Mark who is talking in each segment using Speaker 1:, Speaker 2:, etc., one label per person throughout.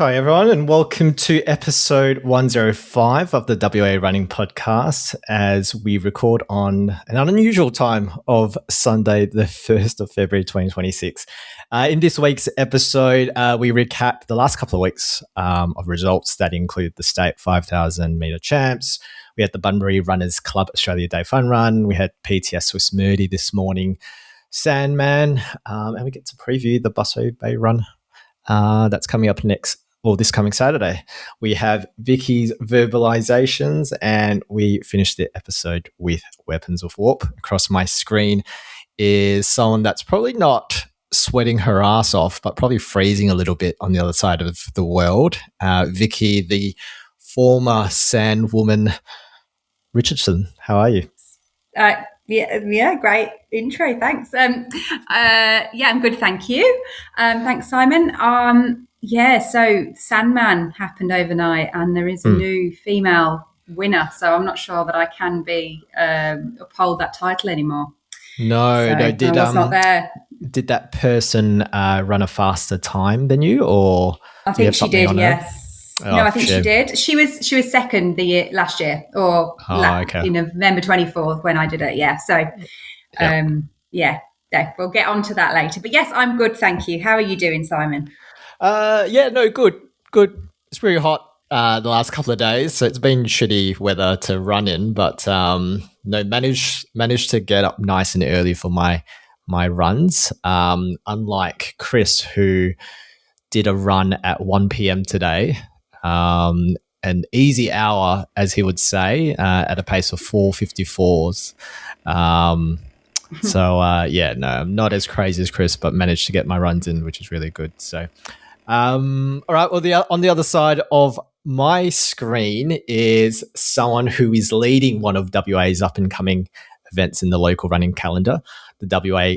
Speaker 1: Hi, everyone, and welcome to episode 105 of the WA Running Podcast as we record on an unusual time of Sunday, the 1st of February 2026. In this week's episode, we recap the last couple of weeks of results that include the state 5,000 metre champs. We had the Bunbury Runners Club Australia Day Fun Run. We had PTS Swissmurdie this morning, Sandman, and we get to preview the Busso Bay Run. That's coming up this coming Saturday. We have Vicky's verbalizations, and we finished the episode with Weapons of Warp. Across my screen is someone that's probably not sweating her ass off, but probably freezing a little bit on the other side of the world. Vicky, the former Sandwoman Richardson. How are you?
Speaker 2: Yeah, great intro. Thanks. I'm good, thank you. Thanks, Simon. So Sandman happened overnight, and there is a new female winner. So I'm not sure that I can uphold that title anymore.
Speaker 1: No.
Speaker 2: I was not there.
Speaker 1: Did that person run a faster time than you, or
Speaker 2: I think she did? Yes. I think she did. She was second last year, in November 24th when I did it. Yeah. So, we'll get on to that later. But yes, I'm good, thank you. How are you doing, Simon?
Speaker 1: Good. It's really hot the last couple of days, so it's been shitty weather to run in, but managed to get up nice and early for my runs. Unlike Chris, who did a run at 1 p.m. today. An easy hour, as he would say, at a pace of 4:54s. I'm not as crazy as Chris, but managed to get my runs in, which is really good. So, all right. Well, on the other side of my screen is someone who is leading one of WA's up and coming events in the local running calendar, the WA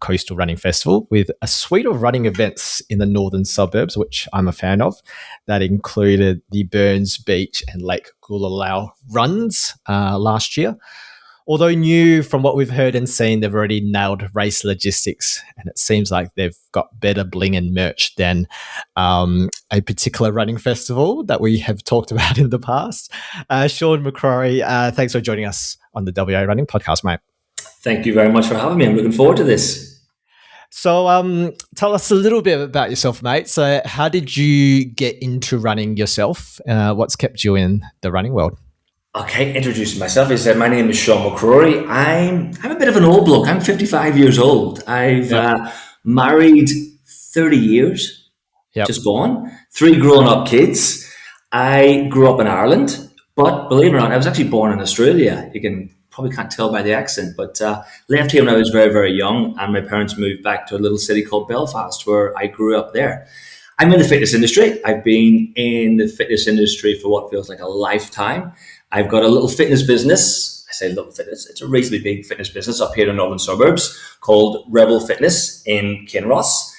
Speaker 1: Coastal Running Festival, with a suite of running events in the northern suburbs, which I'm a fan of. That included the Burns Beach and Lake Gulalau runs last year. Although new from what we've heard and seen, they've already nailed race logistics, and it seems like they've got better bling and merch than a particular running festival that we have talked about in the past. Sean McCrory, thanks for joining us on the WA Running Podcast, mate.
Speaker 3: Thank you very much for having me. I'm looking forward to this.
Speaker 1: So tell us a little bit about yourself, mate. So how did you get into running yourself? What's kept you in the running world?
Speaker 3: Okay, introducing myself. As I said, my name is Sean McCrory. I'm a bit of an old bloke. I'm 55 years old. I've married 30 years, just gone. 3 grown-up kids. I grew up in Ireland, but believe it or not, I was actually born in Australia. You probably can't tell by the accent, but left here when I was very, very young, and my parents moved back to a little city called Belfast, where I grew up there. I'm in the fitness industry. I've been in the fitness industry for what feels like a lifetime. I've got a little fitness business. I say little fitness. It's a reasonably big fitness business up here in the northern suburbs called Rebel Fitness in Kinross.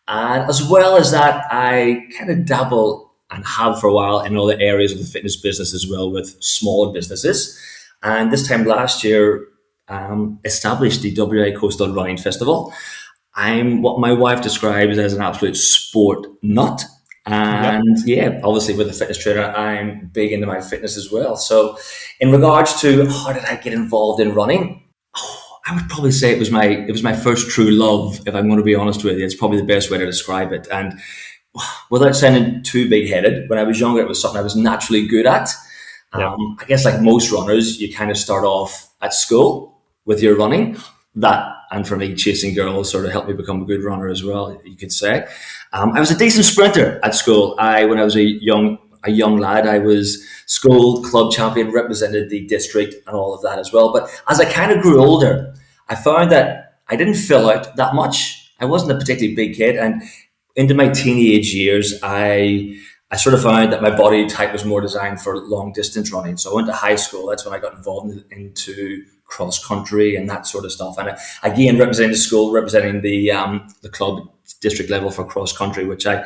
Speaker 3: And as well as that, I kind of dabble and have for a while in other areas of the fitness business as well, with smaller businesses. And this time last year, established the WA Coastal Running Festival. I'm what my wife describes as an absolute sport nut. And obviously with a fitness trainer, I'm big into my fitness as well. So in regards to how did I get involved in running? I would probably say it was my first true love, if I'm going to be honest with you. It's probably the best way to describe it. And without sounding too big-headed, when I was younger, it was something I was naturally good at. I guess like most runners, you kind of start off at school with your running. That, and for me, chasing girls sort of helped me become a good runner as well, you could say. I was a decent sprinter at school. When I was a young lad, I was school club champion, represented the district and all of that as well. But as I kind of grew older, I found that I didn't fill out that much. I wasn't a particularly big kid. And into my teenage years, I sort of found that my body type was more designed for long distance running. So I went to high school. That's when I got involved into cross country and that sort of stuff. And again, representing the school, representing the club district level for cross country, which I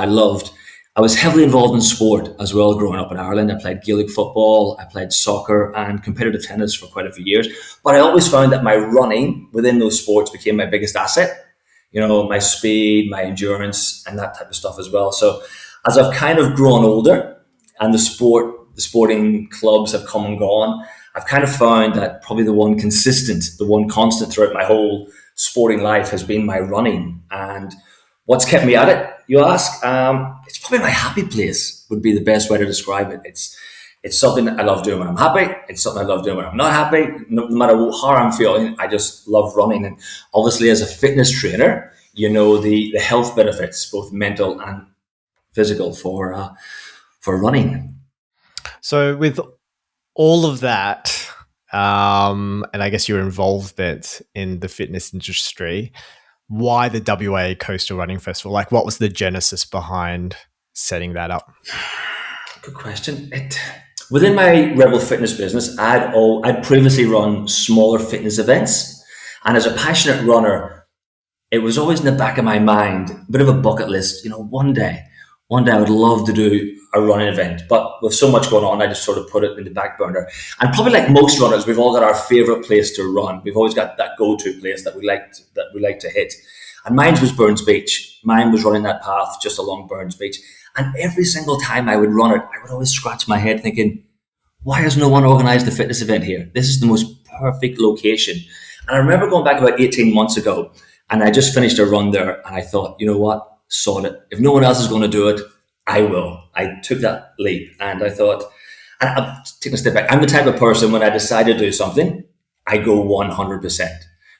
Speaker 3: loved. I was heavily involved in sport as well growing up in Ireland. I played Gaelic football, I played soccer and competitive tennis for quite a few years. But I always found that my running within those sports became my biggest asset. You know, my speed, my endurance and that type of stuff as well. So as I've kind of grown older and the sporting clubs have come and gone, I've kind of found that probably the one constant throughout my whole sporting life has been my running. And what's kept me at it, you ask? It's probably my happy place would be the best way to describe it. It's something that I love doing when I'm happy. It's something I love doing when I'm not happy. No matter how I'm feeling, I just love running. And obviously as a fitness trainer, you know the health benefits, both mental and physical, for running.
Speaker 1: So with all of that, and I guess your involvement in the fitness industry, why the WA Coastal Running Festival? Like, what was the genesis behind setting that up?
Speaker 3: Good question. Within my Rebel Fitness business, I'd previously run smaller fitness events, and as a passionate runner, it was always in the back of my mind, a bit of a bucket list. You know, one day I would love to do a running event, but with so much going on, I just sort of put it in the back burner. And probably like most runners, we've all got our favorite place to run. We've always got that go-to place that we like to hit. And mine was Burns Beach. Mine was running that path just along Burns Beach. And every single time I would run it, I would always scratch my head thinking, why has no one organised a fitness event here? This is the most perfect location. And I remember going back about 18 months ago, and I just finished a run there, and I thought, you know what? Sod it. If no one else is going to do it, I will. I took that leap, and I thought, and I'm taking a step back. I'm the type of person, when I decide to do something, I go 100%.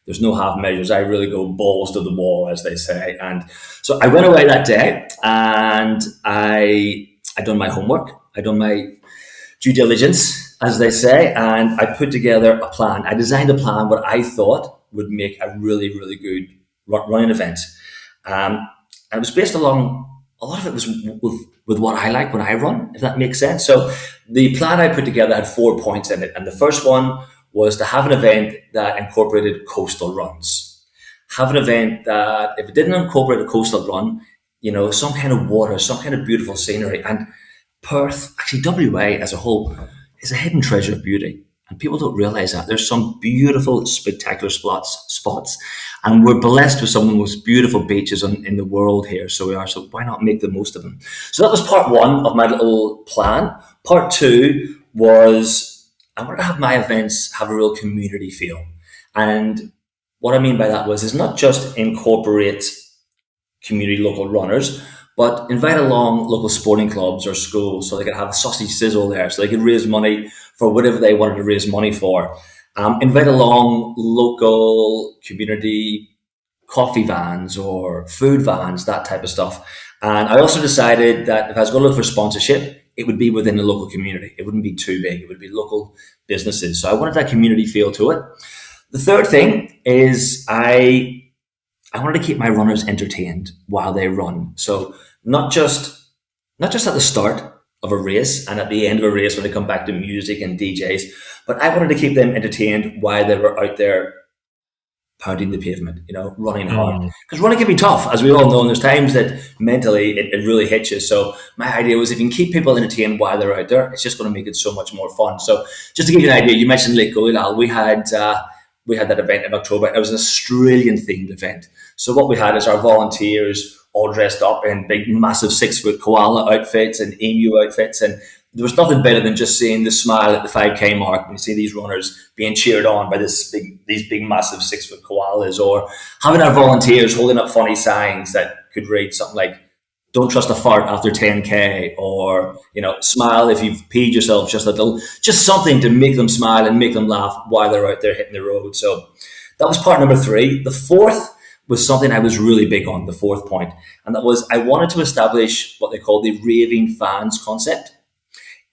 Speaker 3: There's no half measures. I really go balls to the wall, as they say. And so I went away that day, and I done my homework. I done my due diligence, as they say, and I put together a plan. I designed a plan what I thought would make a really, really good running event. And it was based along, a lot of it was with what I like when I run, if that makes sense. So the plan I put together had 4 points in it. And the first one was to have an event that incorporated coastal runs. Have an event that, if it didn't incorporate a coastal run, you know, some kind of water, some kind of beautiful scenery. And Perth, actually WA as a whole, is a hidden treasure of beauty. And people don't realise that. There's some beautiful, spectacular spots. And we're blessed with some of the most beautiful beaches in the world here. So we are. So why not make the most of them? So that was part one of my little plan. Part two was I wanted to have my events have a real community feel. And what I mean by that is not just incorporate community local runners, but invite along local sporting clubs or schools so they could have a sausage sizzle there, so they could raise money for whatever they wanted to raise money for. Invite along local community coffee vans or food vans, that type of stuff. And I also decided that if I was going to look for sponsorship, it would be within the local community. It wouldn't be too big. It would be local businesses. So I wanted that community feel to it. The third thing is I wanted to keep my runners entertained while they run. So not just at the start of a race and at the end of a race when they come back to music and DJs, but I wanted to keep them entertained while they were out there pounding the pavement, you know, running hard. Because running can be tough, as we all know, and there's times that mentally it really hits you. So my idea was if you can keep people entertained while they're out there, it's just going to make it so much more fun. So just to give you an idea, you mentioned Lake Goolal. We had that event in October. It was an Australian-themed event. So what we had is our volunteers all dressed up in big, massive 6-foot koala outfits and emu outfits. And there was nothing better than just seeing the smile at the 5K mark when you see these runners being cheered on by these big, massive 6-foot koalas, or having our volunteers holding up funny signs that could read something like, "Don't trust a fart after 10K," or, you know, "Smile if you've peed yourself just a little," just something to make them smile and make them laugh while they're out there hitting the road. So that was part number 3. The fourth was something I was really big on, the fourth point, and that was I wanted to establish what they call the raving fans concept.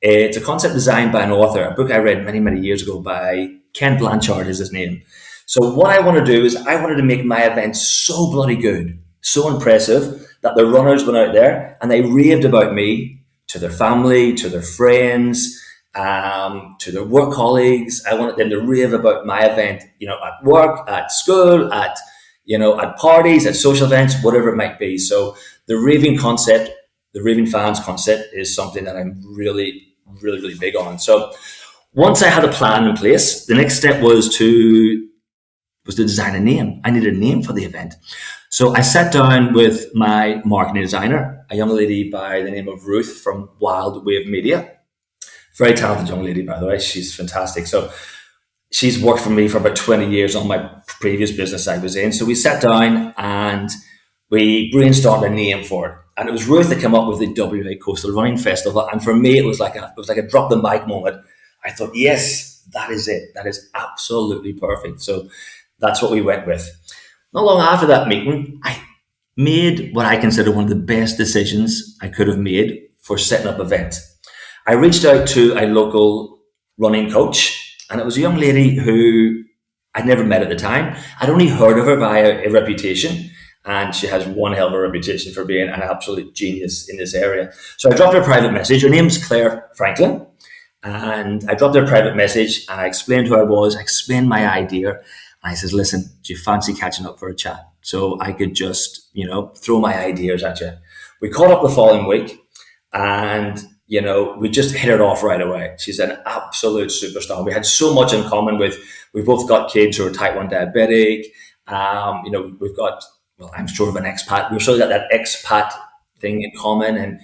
Speaker 3: It's a concept designed by an author, a book I read many, many years ago by Ken Blanchard is his name. So what I want to do is I wanted to make my events so bloody good, so impressive, that the runners went out there and they raved about me to their family, to their friends, to their work colleagues. I wanted them to rave about my event, you know, at work, at school, at parties, at social events, whatever it might be. So the raving concept, the raving fans concept, is something that I'm really, really, really big on. So once I had a plan in place, the next step was to design a name. I needed a name for the event. So I sat down with my marketing designer, a young lady by the name of Ruth from Wild Wave Media. Very talented young lady, by the way. She's fantastic. So she's worked for me for about 20 years on my previous business I was in. So we sat down and we brainstormed a name for it. And it was Ruth that came up with the WA Coastal Running Festival. And for me, it was like a drop the mic moment. I thought, yes, that is it. That is absolutely perfect. So that's what we went with. Not long after that meeting, I made what I consider one of the best decisions I could have made for setting up events. I reached out to a local running coach, and it was a young lady who I'd never met at the time. I'd only heard of her via a reputation, and she has one hell of a reputation for being an absolute genius in this area. So I dropped her a private message. Her name's Claire Franklin, and I dropped her a private message, and I explained who I was, I explained my idea, and I says, listen, do you fancy catching up for a chat? So I could just, throw my ideas at you. We caught up the following week, and we just hit it off right away. She's an absolute superstar. We had so much in common we've both got kids who are type 1 diabetic. We've got, I'm sort of an expat. We've sort of got that expat thing in common, and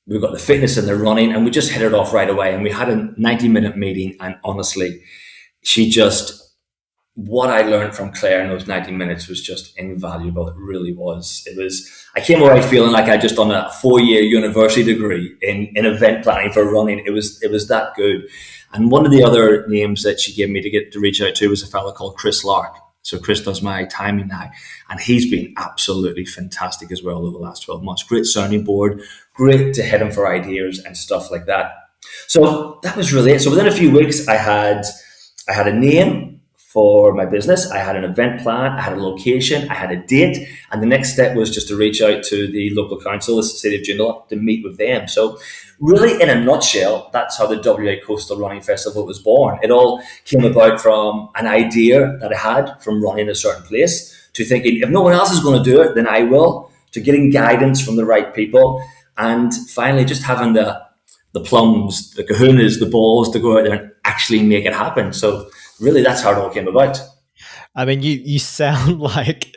Speaker 3: we've got the fitness and the running, and we just hit it off right away. And we had a 90-minute meeting, and honestly, what I learned from Claire in those 90 minutes was just invaluable. It really was. I came away feeling like I'd just done a 4-year university degree in event planning for running. It was that good. And one of the other names that she gave me to reach out to was a fellow called Chris Lark. So Chris does my timing now, and he's been absolutely fantastic as well over the last 12 months. Great sounding board, great to hit him for ideas and stuff like that. So that was really it. So within a few weeks, I had a name for my business, I had an event plan, I had a location, I had a date, and the next step was just to reach out to the local council, the City of Joondalup, to meet with them. So really, in a nutshell, that's how the WA Coastal Running Festival was born. It all came about from an idea that I had from running a certain place, to thinking, if no one else is going to do it, then I will, to getting guidance from the right people, and finally just having the plums, the kahunas, the balls to go out there and actually make it happen. So really, that's how it all came about.
Speaker 1: I mean, you sound like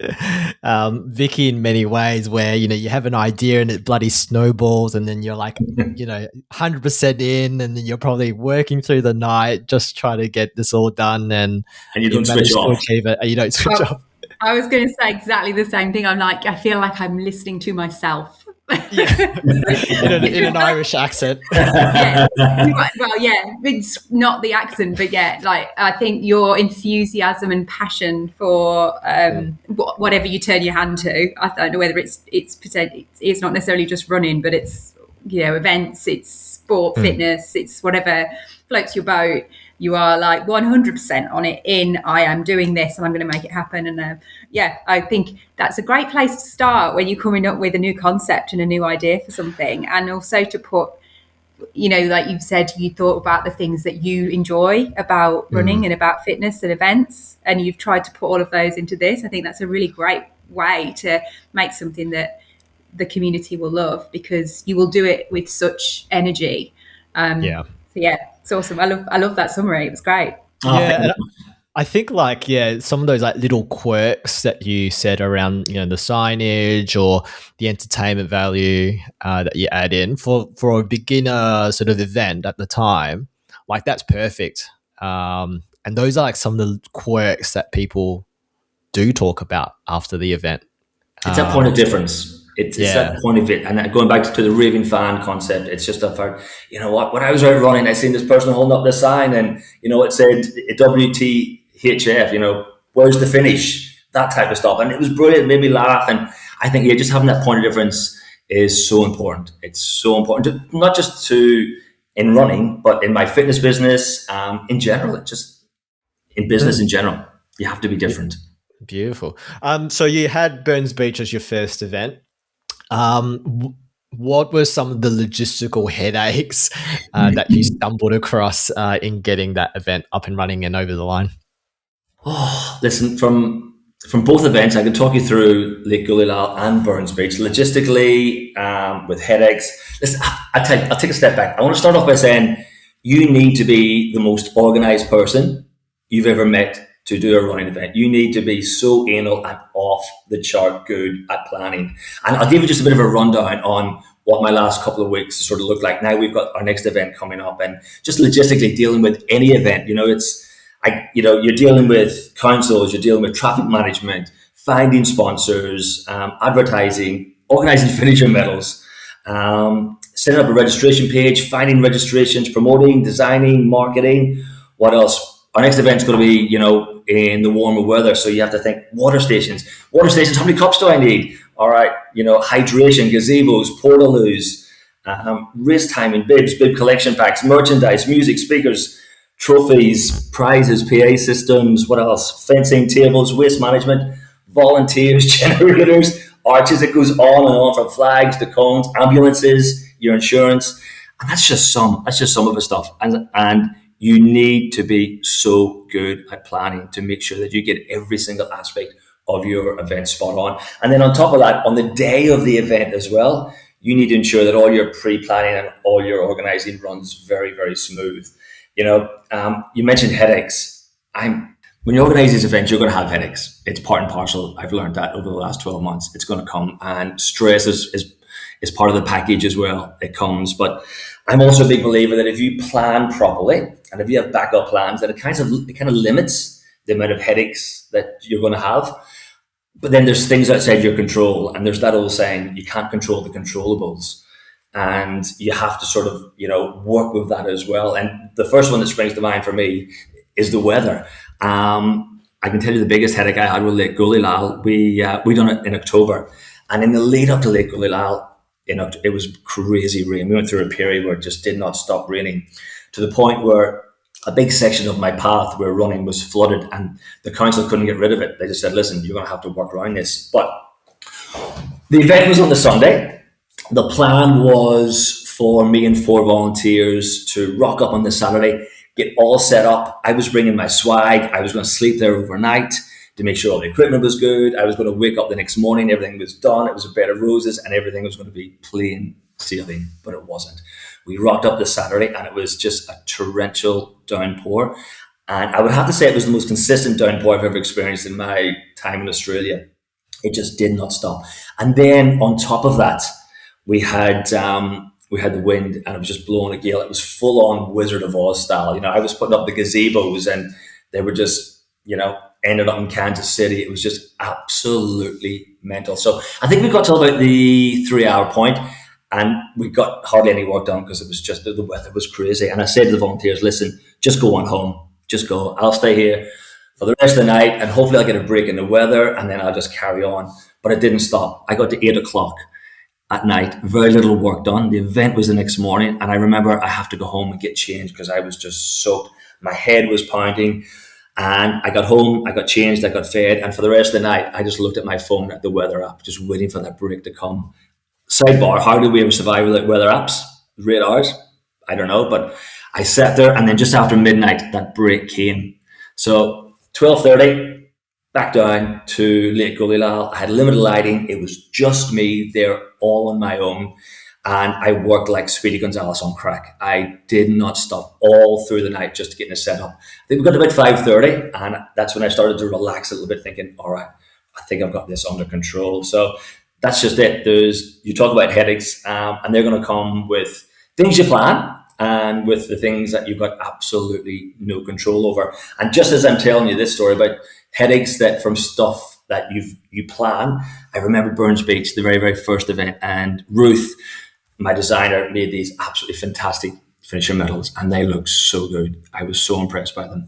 Speaker 1: Vici in many ways, where you have an idea and it bloody snowballs, and then you're like 100% in, and then you're probably working through the night just trying to get this all done, and
Speaker 3: you don't switch off.
Speaker 1: Achieve it, and you don't switch off.
Speaker 2: I was going to say exactly the same thing. I feel like I'm listening to myself.
Speaker 1: Yeah. in an Irish accent.
Speaker 2: Yeah. Well, yeah, it's not the accent, but yeah, I think your enthusiasm and passion for whatever you turn your hand to. I don't know whether it's not necessarily just running, but it's events, it's sport, fitness, it's whatever floats your boat. You are 100% on it I am doing this and I'm going to make it happen. And I think that's a great place to start when you're coming up with a new concept and a new idea for something. And also to put, like you've said, you thought about the things that you enjoy about running and about fitness and events, and you've tried to put all of those into this. I think that's a really great way to make something that the community will love, because you will do it with such energy. It's awesome. I love that summary. It was great.
Speaker 1: Yeah, I think some of those little quirks that you said around the signage or the entertainment value that you add in for a beginner sort of event at the time, that's perfect. And those are some of the quirks that people do talk about after the event.
Speaker 3: It's that point of difference. It's that point of it. And going back to the raving fan concept, it's just when I was out running, I seen this person holding up the sign, and, it said WTHF, where's the finish? That type of stuff. And it was brilliant. It made me laugh. And I think, just having that point of difference is so important. It's so important, not just in running, but in my fitness business, in general, in business in general, you have to be different.
Speaker 1: Beautiful. So you had Burns Beach as your first event. What were some of the logistical headaches that you stumbled across in getting that event up and running and over the line?
Speaker 3: Oh, listen, from both events, I can talk you through Lake Gulilal and Burns Beach. Logistically, with headaches, listen, I'll take a step back. I want to start off by saying you need to be the most organized person you've ever met to do a running event. You need to be so anal and off the chart good at planning. And I'll give you just a bit of a rundown on what my last couple of weeks sort of look like. Now we've got our next event coming up, and just logistically dealing with any event, you're dealing with councils, you're dealing with traffic management, finding sponsors, advertising, organising finisher medals, setting up a registration page, finding registrations, promoting, designing, marketing. What else? Our next event's going to be, in the warmer weather. So you have to think water stations. How many cups do I need? All right, hydration, gazebos, portaloos, race timing, bib collection packs, merchandise, music, speakers, trophies, prizes, PA systems. What else? Fencing, tables, waste management, volunteers, generators, arches. It goes on and on, from flags to cones, ambulances, your insurance. And that's just some of the stuff. And you need to be so good at planning to make sure that you get every single aspect of your event spot on. And then on top of that, on the day of the event as well, you need to ensure that all your pre-planning and all your organizing runs very, very smooth. You mentioned headaches. When you organize these events, you're going to have headaches. It's part and parcel. I've learned that over the last 12 months. It's going to come, and stress is part of the package as well. It comes, but I'm also a big believer that if you plan properly and if you have backup plans, that it kind of limits the amount of headaches that you're going to have. But then there's things outside your control, and there's that old saying, you can't control the controllables, and you have to sort of work with that as well. And the first one that springs to mind for me is the weather. I can tell you the biggest headache I had with Lake Gulilal. We done it in October, and in the lead up to Lake Gulilal, it was crazy rain. We went through a period where it just did not stop raining, to the point where a big section of my path where running was flooded, and the council couldn't get rid of it. They just said, listen, you're going to have to work around this. But the event was on the Sunday. The plan was for me and 4 volunteers to rock up on the Saturday, get all set up. I was bringing my swag. I was going to sleep there overnight to make sure all the equipment was good. I was going to wake up the next morning, everything was done. It was a bed of roses, and everything was going to be plain sailing, but it wasn't. We rocked up this Saturday, and it was just a torrential downpour. And I would have to say it was the most consistent downpour I've ever experienced in my time in Australia. It just did not stop. And then on top of that, we had the wind, and it was just blowing a gale. It was full on Wizard of Oz style. I was putting up the gazebos, and they were just, ended up in Kansas City. It was just absolutely mental. So I think we got till about the 3-hour point, and we got hardly any work done because it was just, the weather was crazy. And I said to the volunteers, listen, just go on home. Just go. I'll stay here for the rest of the night, and hopefully I'll get a break in the weather, and then I'll just carry on. But it didn't stop. I got to 8 o'clock at night, very little work done. The event was the next morning, and I remember I have to go home and get changed because I was just soaked. My head was pounding. And I got home, I got changed, I got fed, and for the rest of the night, I just looked at my phone at the weather app, just waiting for that break to come. Sidebar, how did we ever survive without weather apps? Radars? I don't know, but I sat there, and then just after midnight, that break came. So 12:30, back down to Lake Gulilal. I had limited lighting. It was just me there, all on my own. And I worked like Speedy Gonzalez on crack. I did not stop all through the night just getting it set up. I think we got to about 5:30, and that's when I started to relax a little bit, thinking, all right, I think I've got this under control. So that's just it. You talk about headaches, and they're going to come with things you plan and with the things that you've got absolutely no control over. And just as I'm telling you this story about headaches that from stuff that you plan, I remember Burns Beach, the very, very first event, and Ruth, my designer, made these absolutely fantastic finisher medals, and they looked so good. I was so impressed by them.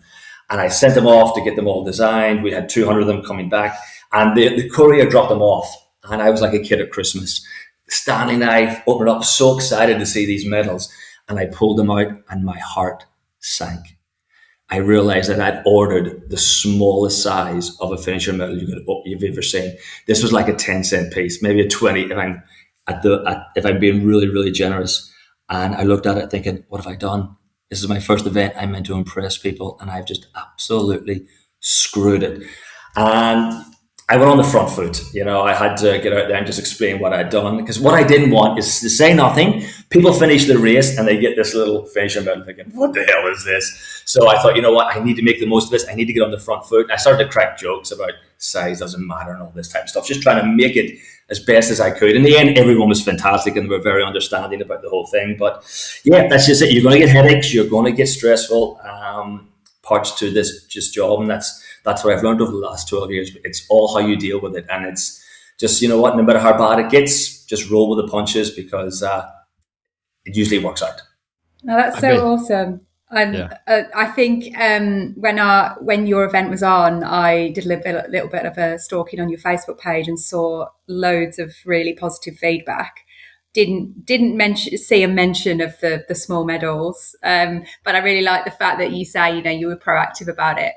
Speaker 3: And I sent them off to get them all designed. We had 200 of them coming back, and the courier dropped them off. And I was like a kid at Christmas. Stanley knife, opened it up, so excited to see these medals. And I pulled them out, and my heart sank. I realized that I'd ordered the smallest size of a finisher medal you've ever seen. This was like a 10-cent piece, maybe a 20 if I'm being really, really generous. And I looked at it thinking, what have I done? This is my first event. I'm meant to impress people, and I've just absolutely screwed it. And I went on the front foot. I had to get out there and just explain what I'd done, because what I didn't want is to say nothing. People finish the race and they get this little finisher medal thinking, what the hell is this? So I thought, you know what, I need to make the most of this. I need to get on the front foot. I started to crack jokes about size doesn't matter and all this type of stuff, just trying to make it as best as I could. In the end, everyone was fantastic and they were very understanding about the whole thing. But yeah, that's just it. You're going to get headaches. You're going to get stressful parts to this just job. And that's what I've learned over the last 12 years. It's all how you deal with it. And it's just, you know what, no matter how bad it gets, just roll with the punches, because it usually works out.
Speaker 2: No, that's so awesome. I think when your event was on, I did a little bit of a stalking on your Facebook page and saw loads of really positive feedback. Didn't see a mention of the small medals, but I really like the fact that you say you were proactive about it.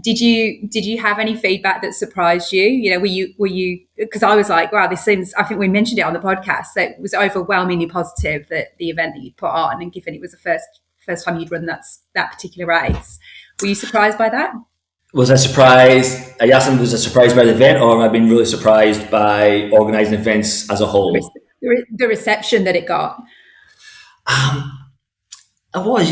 Speaker 2: Did you have any feedback that surprised you? Were you because I was like, wow, this seems, I think we mentioned it on the podcast, that it was overwhelmingly positive, that the event that you'd put on, and given it was the first time you'd run that particular race. Were you surprised by that?
Speaker 3: Was I surprised? I asked him, was I surprised by the event, or have I been really surprised by organising events as a whole?
Speaker 2: The reception that it got.
Speaker 3: I was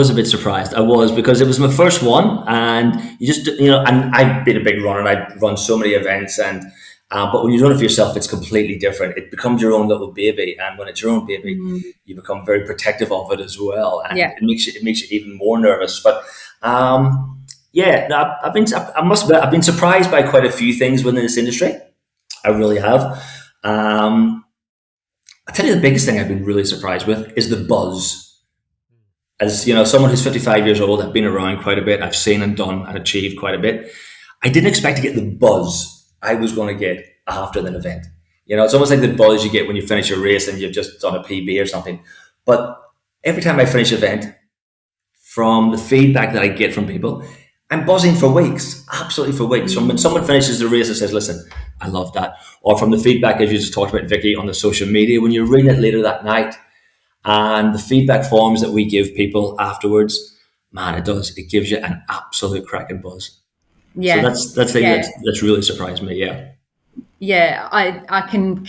Speaker 3: a bit surprised. I was, because it was my first one, and you just, and I've been a big runner, and I've run so many events, and but when you run it for yourself, it's completely different. It becomes your own little baby, and when it's your own baby, you become very protective of it as well, and it makes you even more nervous. But I've been surprised by quite a few things within this industry. I really have. I'll tell you, the biggest thing I've been really surprised with is the buzz. As someone who's 55 years old, I've been around quite a bit. I've seen and done and achieved quite a bit. I didn't expect to get the buzz I was going to get after an event. It's almost like the buzz you get when you finish a race and you've just done a PB or something. But every time I finish an event, from the feedback that I get from people, I'm buzzing for weeks, absolutely for weeks. From when someone finishes the race and says, listen, I love that. Or from the feedback, as you just talked about, Vicky, on the social media, when you're reading it later that night, and the feedback forms that we give people afterwards, man, it gives you an absolute cracking buzz. Yeah. So that's that's really surprised me. Yeah.
Speaker 2: Yeah, I can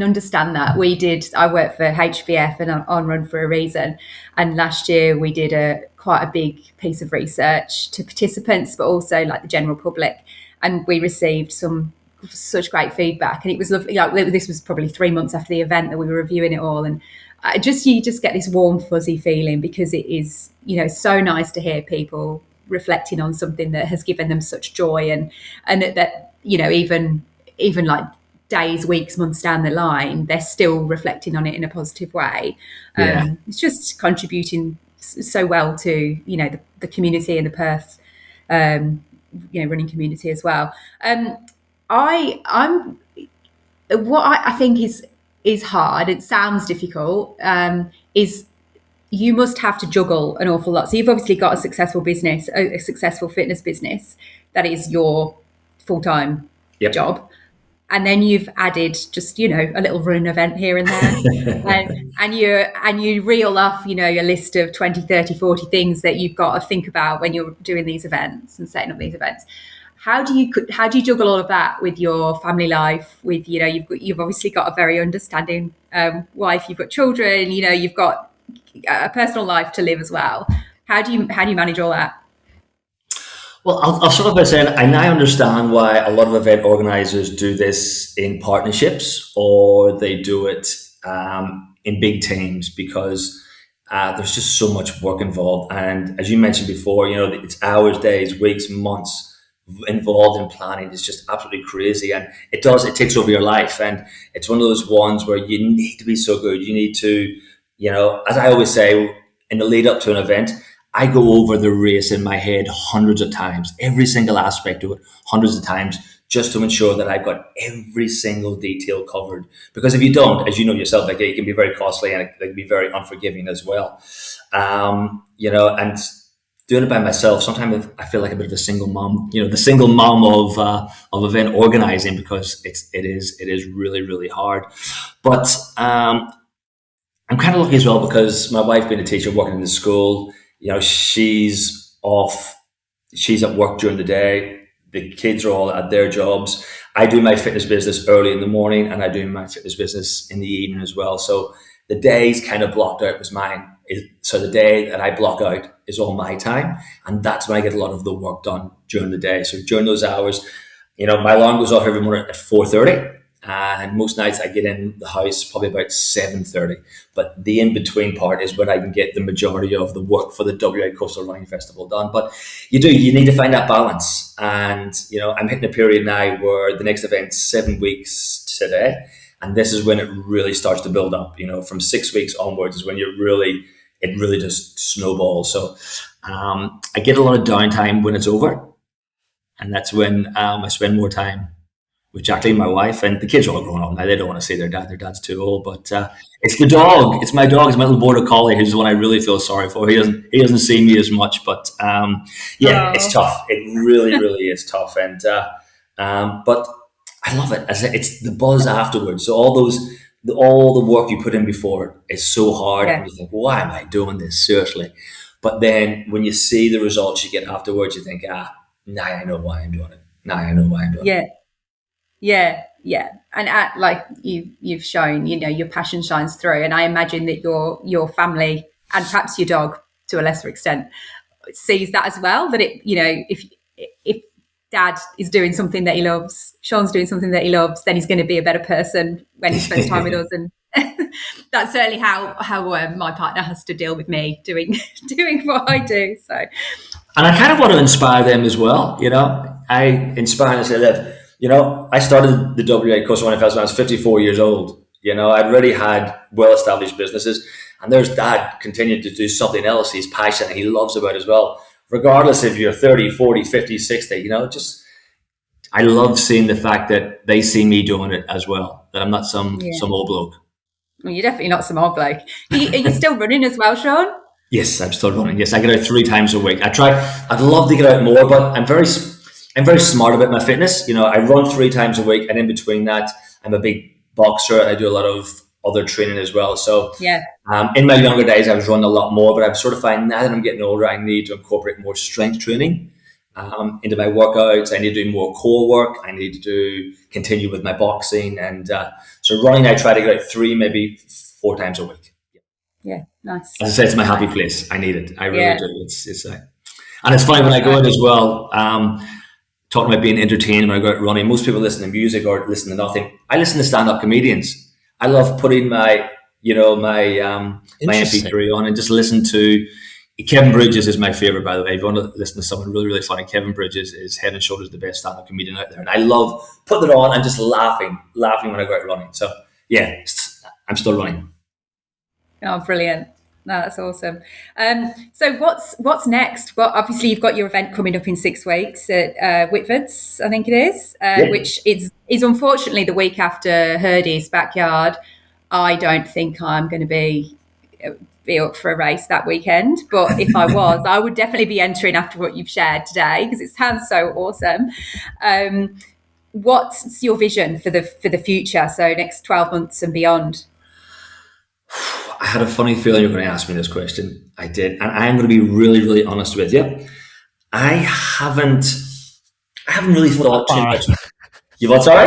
Speaker 2: understand that. I work for HBF and I'm on Run for a reason. And last year we did quite a big piece of research to participants, but also like the general public. And we received such great feedback. And it was lovely. This was probably 3 months after the event that we were reviewing it all. And you just get this warm, fuzzy feeling, because it is, so nice to hear people reflecting on something that has given them such joy, and that even like days, weeks, months down the line, they're still reflecting on it in a positive way. It's just contributing so well to the community and the Perth running community as well. What I think is hard, it sounds difficult, is you must have to juggle an awful lot. So you've obviously got a successful business, a successful fitness business that is your full-time job. And then you've added just, a little run event here and there. and you reel off, your list of 20, 30, 40 things that you've got to think about when you're doing these events and setting up these events. How do you juggle all of that with your family life? With, you've obviously got a very understanding wife, you've got children, you've got a personal life to live as well. How do you manage all that?
Speaker 3: Well, I'll start off by saying I now understand why a lot of event organisers do this in partnerships, or they do it in big teams, because there's just so much work involved. And as you mentioned before, it's hours, days, weeks, months involved in planning. It's just absolutely crazy, and it takes over your life. And it's one of those ones where you need to be so good. You need to, as I always say, in the lead up to an event, I go over the race in my head hundreds of times, every single aspect of it, hundreds of times, just to ensure that I've got every single detail covered. Because if you don't, as you know yourself, it can be very costly, and it can be very unforgiving as well. And doing it by myself, sometimes I feel like a bit of a single mom, the single mom of event organizing, because it is really, really hard. But I'm kind of lucky as well, because my wife being a teacher, working in the school, she's off, she's at work during the day. The kids are all at their jobs. I do my fitness business early in the morning, and I do my fitness business in the evening as well. So the days kind of blocked out was mine. So the day that I block out is all my time, and that's when I get a lot of the work done during the day. So during those hours, my alarm goes off every morning at 4:30. And most nights I get in the house probably about 7:30. But the in-between part is when I can get the majority of the work for the WA Coastal Running Festival done. But you need to find that balance. And, I'm hitting a period now where the next event's 7 weeks today. And this is when it really starts to build up. From 6 weeks onwards is when it really just snowballs. So I get a lot of downtime when it's over. And that's when I spend more time with Jacqueline, my wife, and the kids are all grown up now. They don't want to see their dad. Their dad's too old. But it's the dog. It's my dog. It's my little border collie, who's the one I really feel sorry for. He doesn't see me as much, but it's tough. It really, really is tough. And but I love it. It's the buzz afterwards. So all the work you put in before is so hard, and you think, why am I doing this? Seriously. But then when you see the results you get afterwards, you think, now I know why I'm doing it. Now I know why I'm doing it.
Speaker 2: Yeah. And like you've shown, your passion shines through. And I imagine that your family and perhaps your dog to a lesser extent sees that as well, that if Dad is doing something that he loves, Sean's doing something that he loves, then he's going to be a better person when he spends time with us. And that's certainly how my partner has to deal with me doing what I do. So,
Speaker 3: and I kind of want to inspire them as well. I inspire and say that, I started the WA Coastal Running Festival when I was 54 years old. I'd already had well-established businesses, and there's Dad continuing to do something else he's passionate, he loves about as well. Regardless if you're 30, 40, 50, 60, I love seeing the fact that they see me doing it as well, that I'm not some old bloke.
Speaker 2: Well, you're definitely not some old bloke. Are you still running as well, Sean?
Speaker 3: Yes, I'm still running. Yes, I get out 3 times a week. I'd love to get out more, but I'm very smart about my fitness. I run 3 times a week, and in between that, I'm a big boxer, and I do a lot of other training as well. So in my younger days, I was running a lot more, but I'm sort of finding now that I'm getting older, I need to incorporate more strength training into my workouts. I need to do more core work. I need to continue with my boxing. And so running, I try to get out 3, maybe 4 times a week.
Speaker 2: Yeah, nice.
Speaker 3: As I said, it's my happy place. I need it. I really do. It's and it's funny when I go out as well, talking about being entertained when I go out running. Most people listen to music or listen to nothing. I listen to stand-up comedians. I love putting my MP3 on and just listen to Kevin Bridges is my favorite, by the way. If you want to listen to someone really, really funny, Kevin Bridges is head and shoulders the best stand-up comedian out there. And I love putting it on and just laughing when I go out running. So yeah, I'm still running.
Speaker 2: Oh, brilliant. No, that's awesome. So what's next? Well, obviously you've got your event coming up in 6 weeks at Whitford's, I think it is, which is unfortunately the week after Herdys' backyard. I don't think I'm going to be up for a race that weekend, but if I was, I would definitely be entering after what you've shared today, because it sounds so awesome. What's your vision for the future? So next 12 months and beyond.
Speaker 3: I had a funny feeling you were going to ask me this question. I did, and I am going to be really, really honest with you. I haven't really thought too much. You what? Sorry?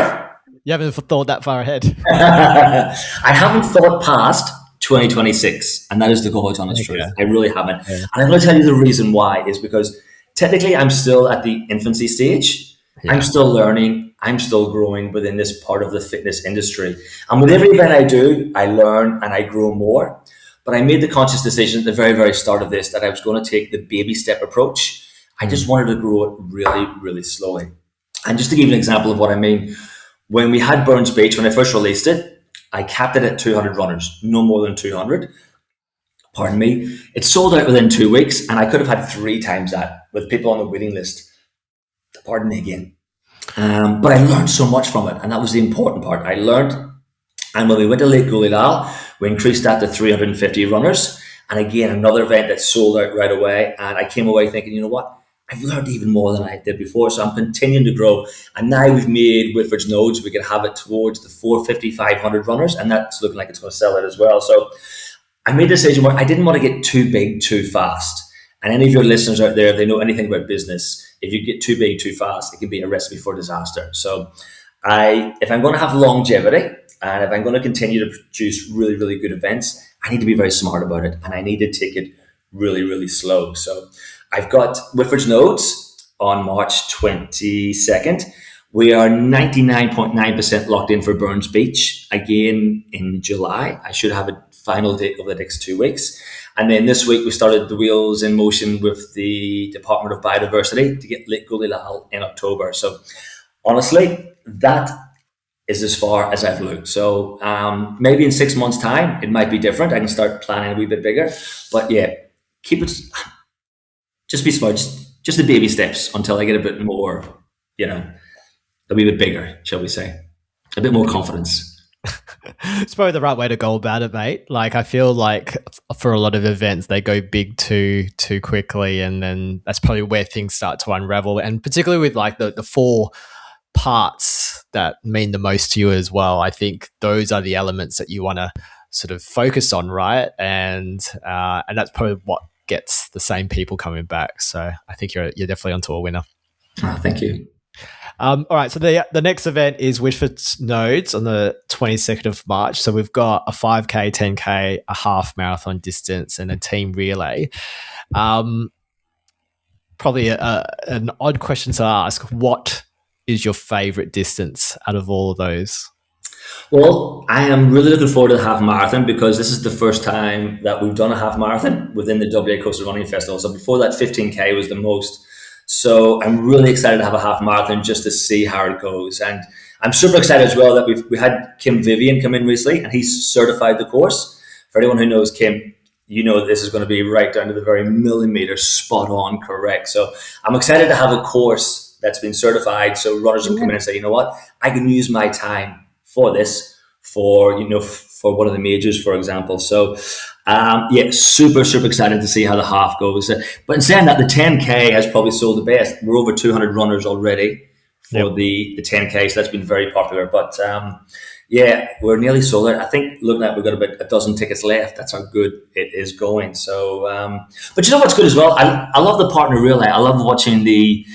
Speaker 1: You haven't thought that far ahead.
Speaker 3: I haven't thought past 2026, and that is the God's honest truth. I really haven't. Yeah. And I'm going to tell you the reason why is because technically I'm still at the infancy stage. Yeah. I'm still learning. I'm still growing within this part of the fitness industry. And with every event I do, I learn and I grow more. But I made the conscious decision at the very, very start of this that I was going to take the baby step approach. I just wanted to grow it really, really slowly. And just to give you an example of what I mean, when we had Burns Beach, when I first released it, I capped it at 200 runners, no more than 200. Pardon me. It sold out within 2 weeks, and I could have had 3 times that with people on the waiting list. Pardon me again. But I learned so much from it, and that was the important part. I learned, and when we went to Lake Goolidal, we increased that to 350 runners. And again, another event that sold out right away. And I came away thinking, you know what? I've learned even more than I did before. So I'm continuing to grow. And now we've made Whitford's nodes. We can have it towards the 450, 500 runners. And that's looking like it's going to sell out as well. So I made a decision where I didn't want to get too big too fast. And any of your listeners out there, if they know anything about business, if you get too big too fast, it can be a recipe for disaster. So if I'm going to have longevity, and if I'm going to continue to produce really, really good events, I need to be very smart about it, and I need to take it really, really slow. So I've got Whitford's Nodes on March 22nd. We are 99.9% locked in for Burns Beach again in July. I should have a final date over the next 2 weeks. And then this week we started the wheels in motion with the Department of Biodiversity to get Lake Goolilal in October. So honestly, that is as far as I've looked. So maybe in 6 months' time, it might be different. I can start planning a wee bit bigger. But yeah, keep it, just be smart, just the baby steps until I get a bit more, a wee bit bigger, shall we say. A bit more confidence.
Speaker 1: It's probably the right way to go about it, mate. Like, I feel like for a lot of events, they go big too quickly, and then that's probably where things start to unravel. And particularly with like the 4 parts that mean the most to you as well, I think those are the elements that you want to sort of focus on, right? And that's probably what gets the same people coming back. So I think you're definitely onto a winner.
Speaker 3: Oh, thank you.
Speaker 1: All right, so the next event is Whitford's Nodes on the 22nd of March. So we've got a 5K, 10K, a half marathon distance, and a team relay. Probably an odd question to ask. What is your favourite distance out of all of those?
Speaker 3: Well, I am really looking forward to the half marathon because this is the first time that we've done a half marathon within the WA Coastal Running Festival. So before that, 15K was the most. So I'm really excited to have a half marathon just to see how it goes. And I'm super excited as well that we had Kim Vivian come in recently, and he's certified the course. For anyone who knows Kim, you know that this is going to be right down to the very millimeter spot on correct. So I'm excited to have a course that's been certified so runners can come in and say, you know what, I can use my time for this, for one of the majors, for example. So super excited to see how the half goes. But in saying that, the 10K has probably sold the best. We're over 200 runners already for the 10K, so that's been very popular. But we're nearly sold out. I think looking at, we've got about a dozen tickets left. That's how good it is going. So, but you know what's good as well? I love the partner relay. I love watching the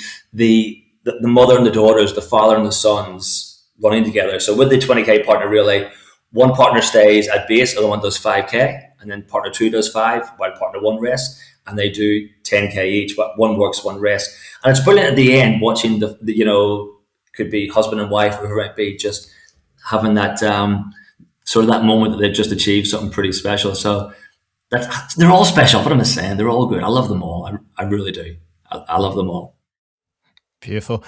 Speaker 3: mother and the daughters, the father and the sons running together. So with the 20K partner relay, one partner stays at base, other one does 5K, and then partner 2 does 5, while partner 1 rests, and they do 10K each. But one works, one rests, and it's brilliant at the end watching the could be husband and wife, or whoever it might be, just having that sort of that moment that they've just achieved something pretty special. So they're all special. What am I saying? They're all good. I love them all. I really do. I love them all.
Speaker 1: Beautiful.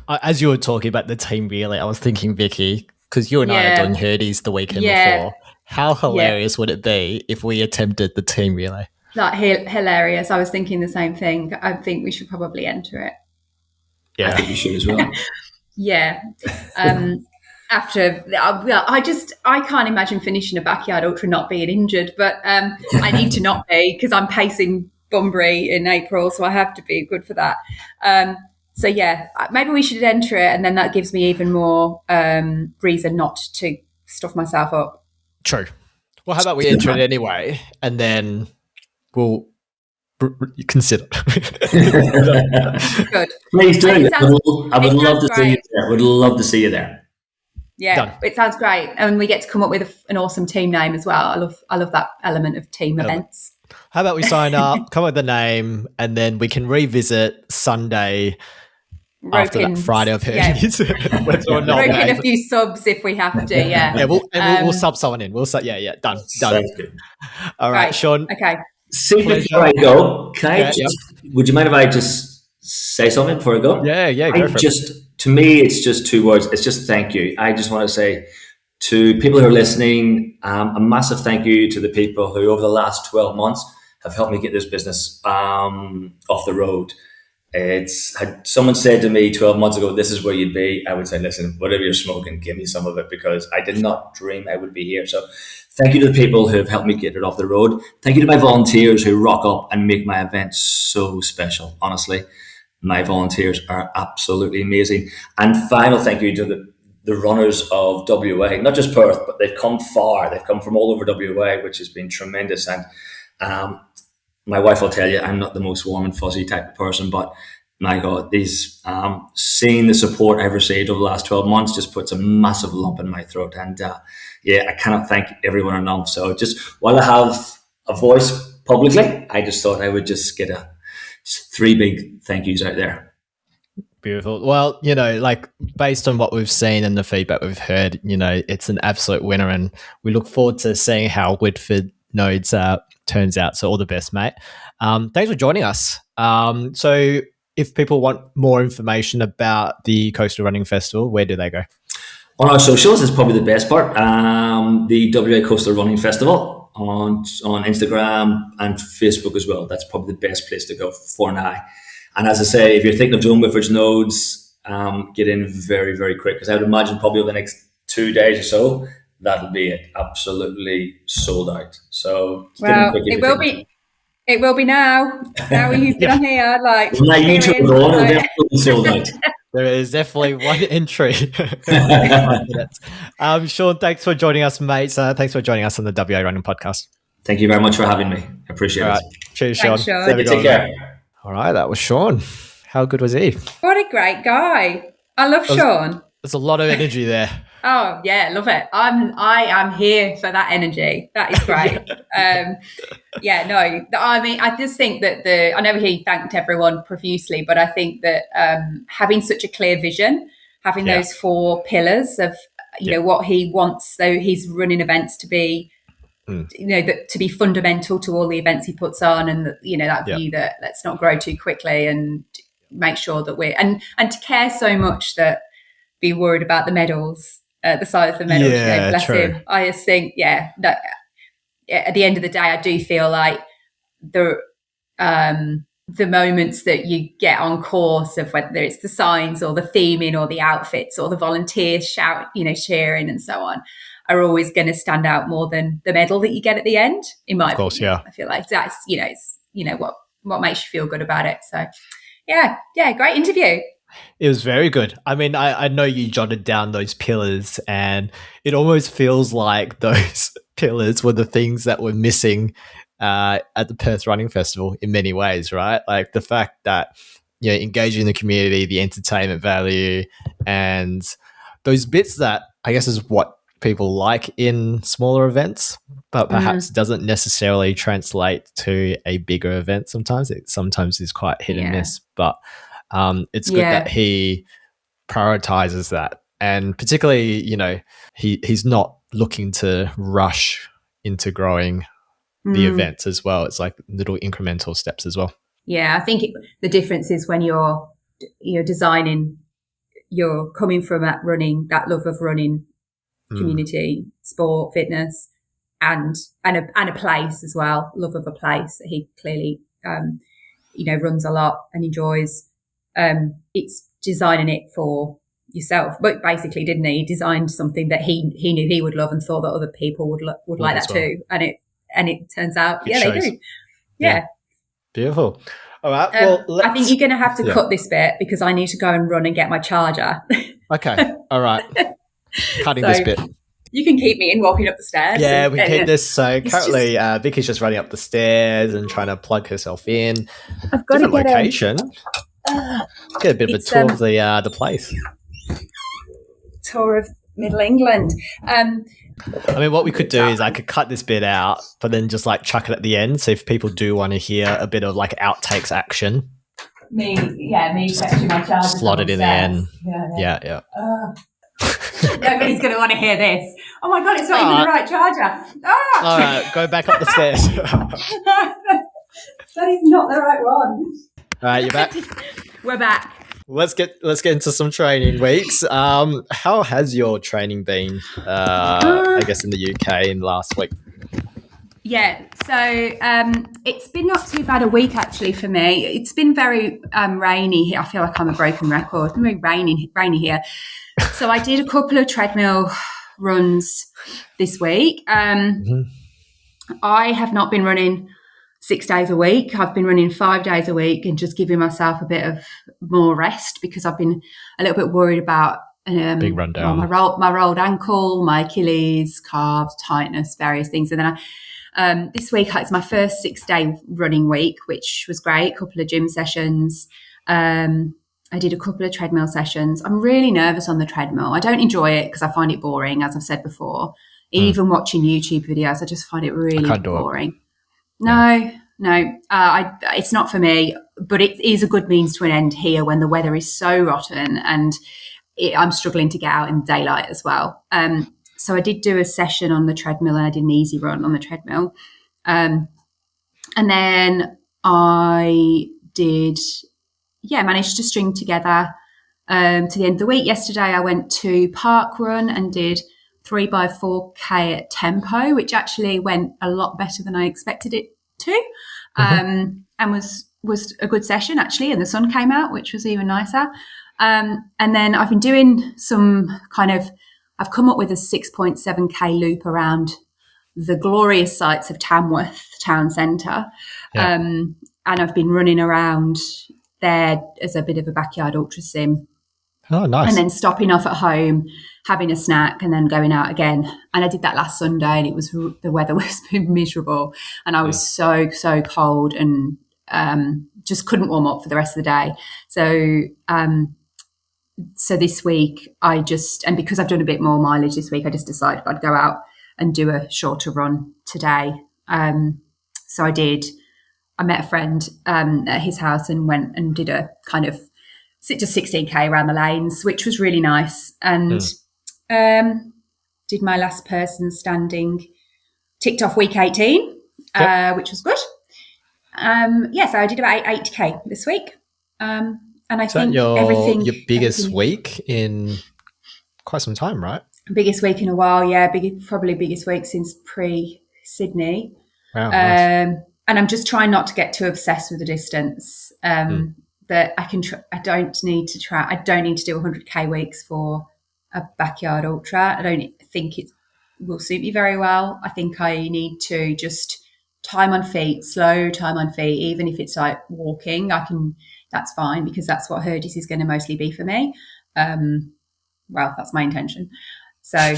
Speaker 1: As you were talking about the team relay, I was thinking, Vicky, because you and I had done Herdys the weekend before. How hilarious would it be if we attempted the team relay?
Speaker 2: Like hilarious. I was thinking the same thing. I think we should probably enter it.
Speaker 3: Yeah, I think you should as well. I can't imagine finishing a backyard ultra not being injured, but I need to not be because I'm pacing Bunbury in April, so I have to be good for that. So maybe we should enter it, and then that gives me even more reason not to stuff myself up.
Speaker 1: True. Well, how about we enter it anyway, and then we'll consider.
Speaker 3: Good. Please do. I would love to see you there. Would love to see you there.
Speaker 2: Yeah, done. It sounds great, and we get to come up with an awesome team name as well. I love that element of team events.
Speaker 1: How about we sign up, come up with the name, and then we can revisit Sunday. After that Friday of Herdys.
Speaker 2: Rope in a few subs if we have to,
Speaker 1: we'll sub someone in. Done.
Speaker 3: Sounds good.
Speaker 1: All right, Sean.
Speaker 2: Okay.
Speaker 3: See, before I go, would you mind if I just say something before I go?
Speaker 1: Yeah, go for it.
Speaker 3: To me, it's just 2 words. It's just thank you. I just want to say to people who are listening, a massive thank you to the people who over the last 12 months have helped me get this business off the road. Someone said to me 12 months ago, this is where you'd be. I would say, listen, whatever you're smoking, give me some of it, because I did not dream I would be here. So thank you to the people who have helped me get it off the road. Thank you to my volunteers who rock up and make my events so special. Honestly, my volunteers are absolutely amazing. And final thank you to the runners of WA, not just Perth, but they've come far. They've come from all over WA, which has been tremendous. And my wife will tell you I'm not the most warm and fuzzy type of person, but my God, these seeing the support I've received over the last 12 months just puts a massive lump in my throat. And I cannot thank everyone enough. So just while I have a voice publicly, I just thought I would just get just 3 big thank yous out there.
Speaker 1: Beautiful. Well, like based on what we've seen and the feedback we've heard, it's an absolute winner, and we look forward to seeing how Whitford Nodes turns out. So all the best, mate. Thanks for joining us. So if people want more information about the Coastal Running Festival, where do they go?
Speaker 3: On our socials is probably the best part. The WA Coastal Running Festival on Instagram and Facebook as well. That's probably the best place to go for now. And as I say, if you're thinking of doing Whitford's Nodes, get in very, very quick, because I would imagine probably over the next 2 days or so, that'll be it. Absolutely sold out. So
Speaker 2: get in quick. It will be now. Now you've been on here, like
Speaker 3: my YouTube on, it'll definitely sold out.
Speaker 1: There is definitely one entry. Sean, thanks for joining us, mate. Thanks for joining us on the WA Running Podcast.
Speaker 3: Thank you very much for having me. I appreciate it.
Speaker 1: Cheers,
Speaker 2: Thanks,
Speaker 1: Sean.
Speaker 3: Take care.
Speaker 1: All right, that was Sean. How good was he?
Speaker 2: What a great guy. I love Sean.
Speaker 1: There's a lot of energy there.
Speaker 2: Oh yeah, love it. I am here for that energy. That is great. I mean, I just think that I know he thanked everyone profusely, but I think that having such a clear vision, having those 4 pillars of what he wants, his running events to be, to be fundamental to all the events he puts on, and that view that let's not grow too quickly and make sure that we're and to care so much that be worried about the medals, the size of the medals. Bless him. I just think that at the end of the day, I do feel like the moments that you get on course, of whether it's the signs or the theming or the outfits or the volunteers cheering and so on, are always going to stand out more than the medal that you get at the end, in my opinion. I feel like that's, it's, what makes you feel good about it. So, great interview.
Speaker 1: It was very good. I mean, I know you jotted down those pillars, and it almost feels like those pillars were the things that were missing at the Perth Running Festival in many ways, right? Like the fact that, engaging the community, the entertainment value, and those bits that I guess is what people like in smaller events, but perhaps doesn't necessarily translate to a bigger event. Sometimes it is quite hit and miss, but it's good that he prioritizes that, and particularly he's not looking to rush into growing the events as well. It's like little incremental steps as well.
Speaker 2: I think the difference is when you're designing, you're coming from that love of running, community, sport, fitness, and a place as well, love of a place that he clearly runs a lot and enjoys. It's designing it for yourself, but basically, didn't he? He designed something that he knew he would love and thought that other people would like that too, and it turns out they do.
Speaker 1: Beautiful. All right, well,
Speaker 2: I think you're going to have to cut this bit because I need to go and run and get my charger.
Speaker 1: Okay, all right. Cutting this bit.
Speaker 2: You can keep me in walking up the stairs.
Speaker 1: Yeah, we keep this. So currently, Vicky's just running up the stairs and trying to plug herself in.
Speaker 2: I've got
Speaker 1: different location. Get a bit of a tour of the place.
Speaker 2: Tour of Middle England.
Speaker 1: I mean, what we could do is I could cut this bit out, but then just like chuck it at the end. So if people do want to hear a bit of like outtakes action,
Speaker 2: me fetching my charger.
Speaker 1: Slot it in the end. Yeah.
Speaker 2: Nobody's going to want to hear this. Oh my God, it's not even the right charger.
Speaker 1: All right, go back up the stairs.
Speaker 2: That is not the right one.
Speaker 1: All right, you're back.
Speaker 2: We're back.
Speaker 1: Let's get into some training weeks. How has your training been? I guess in the UK in the last week.
Speaker 2: Yeah, so it's been not too bad a week actually for me. It's been very rainy here. I feel like I'm a broken record. It's been very rainy here. So I did a couple of treadmill runs this week. I have not been running 6 days a week. I've been running 5 days a week and just giving myself a bit of more rest because I've been a little bit worried about
Speaker 1: big rundown.
Speaker 2: My rolled ankle, my Achilles, calves, tightness, various things. And then This week it's my first 6-day running week, which was great. A couple of gym sessions. I did a couple of treadmill sessions. I'm really nervous on the treadmill. I don't enjoy it because I find it boring, as I've said before. Even watching YouTube videos, I just find it really boring. No, it's not for me, but it is a good means to an end here when the weather is so rotten and I'm struggling to get out in daylight as well. So I did do a session on the treadmill and I did an easy run on the treadmill. And then I did, managed to string together to the end of the week. Yesterday I went to Park Run and did 3x4K at tempo, which actually went a lot better than I expected it to, and was a good session actually, and the sun came out, which was even nicer. And then I've been doing some I've come up with a 6.7K loop around the glorious sights of Tamworth town centre, and I've been running around there as a bit of a backyard ultra sim.
Speaker 1: Oh, nice.
Speaker 2: And then stopping off at home, having a snack, and then going out again. And I did that last Sunday, and the weather was miserable, and I was so cold, and just couldn't warm up for the rest of the day. So this week and because I've done a bit more mileage this week, I just decided I'd go out and do a shorter run today. So I did. I met a friend at his house and went and did a kind of just 16K around the lanes, which was really nice. And did my last person standing, ticked off week 18, which was good. So I did about 8K this week. And I think everything...
Speaker 1: your biggest week in quite some time, right?
Speaker 2: Biggest week in a while, probably biggest week since pre-Sydney.
Speaker 1: Wow, nice.
Speaker 2: And I'm just trying not to get too obsessed with the distance. That I can. I don't need to try. I don't need to do 100K weeks for a backyard ultra. I don't think it will suit me very well. I think I need to just time on feet, slow time on feet. Even if it's like walking, that's fine because that's what Herdys is going to mostly be for me. Well, that's my intention. So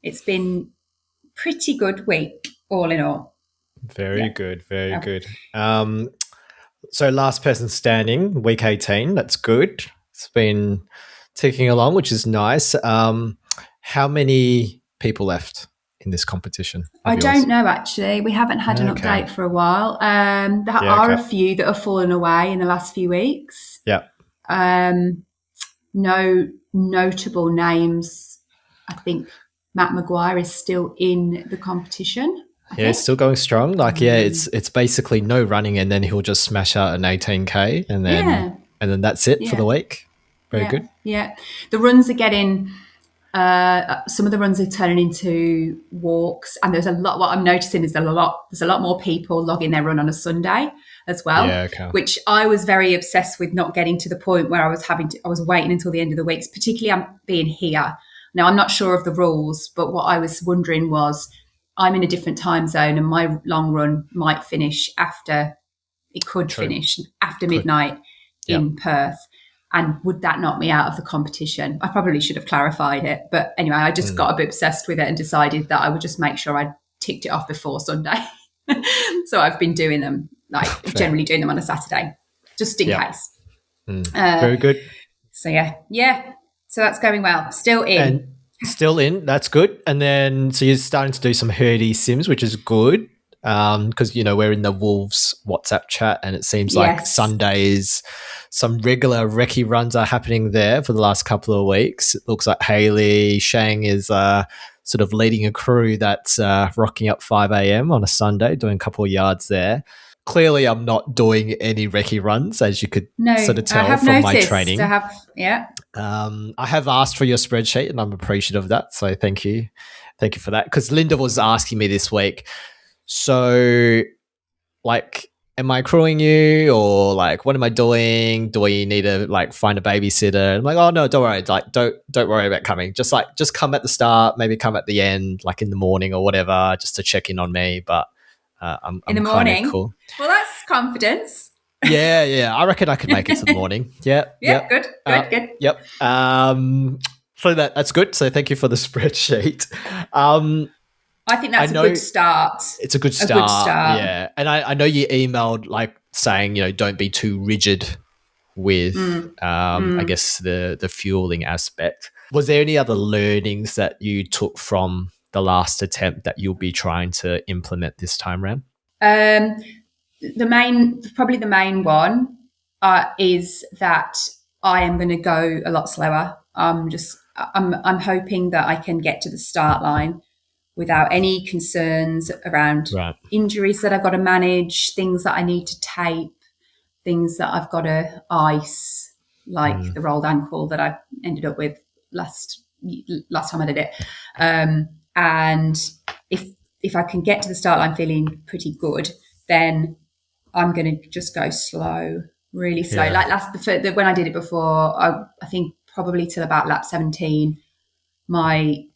Speaker 2: it's been pretty good week all in all.
Speaker 1: Very good. So last person standing, week 18, that's good. It's been ticking along, which is nice. How many people left in this competition?
Speaker 2: I don't know, actually. We haven't had an update for a while. There are a few that have fallen away in the last few weeks.
Speaker 1: Yeah.
Speaker 2: No notable names. I think Matt Maguire is still in the competition.
Speaker 1: It's still going strong. It's basically no running, and then he'll just smash out an 18K, and then that's it for the week. Very good.
Speaker 2: Yeah, the runs are getting. Some of the runs are turning into walks, and there's a lot. What I'm noticing is there's a lot more people logging their run on a Sunday as well.
Speaker 1: Yeah, okay.
Speaker 2: Which I was very obsessed with, not getting to the point where I was waiting until the end of the weeks. Particularly, I'm being here now. I'm not sure of the rules, but what I was wondering was, I'm in a different time zone, and my long run might finish after midnight in Perth. And would that knock me out of the competition? I probably should have clarified it. But anyway, I just got a bit obsessed with it and decided that I would just make sure I ticked it off before Sunday. So I've been doing them, generally doing them on a Saturday, just in case.
Speaker 1: Very good.
Speaker 2: So so that's going well. Still in.
Speaker 1: That's good. And then, so you're starting to do some Herdys sims, which is good. Because, we're in the Wolves WhatsApp chat, and it seems like Sundays, some regular recce runs are happening there for the last couple of weeks. It looks like Hayley Shang is sort of leading a crew that's rocking up 5 a.m. on a Sunday, doing a couple of yards there. Clearly, I'm not doing any recce runs, as you could sort of tell from my training. I have asked for your spreadsheet, and I'm appreciative of that. So thank you for that. Because Linda was asking me this week, so am I crewing you, or what am I doing? Do we need to find a babysitter? I'm like, oh no, don't worry. Don't worry about coming. Just come at the start, maybe come at the end, in the morning or whatever, just to check in on me. But I'm in the morning. Cool.
Speaker 2: Well, that's confidence.
Speaker 1: Yeah. I reckon I could make it to the morning. Yeah.
Speaker 2: Good.
Speaker 1: Yep. So that's good. So thank you for the spreadsheet.
Speaker 2: I think that's a good start.
Speaker 1: It's a good start. Yeah. And I know you emailed like saying, don't be too rigid with, I guess, the fueling aspect. Was there any other learnings that you took from the last attempt that you'll be trying to implement this time around?
Speaker 2: Probably the main one is that I am going to go a lot slower. I'm hoping that I can get to the start line without any concerns around injuries that I've got to manage, things that I need to tape, things that I've got to ice, like the rolled ankle that I ended up with last time I did it. And if I can get to the start line feeling pretty good, then I'm going to just go slow, really slow. Like when I did it before, I think probably till about lap 17, my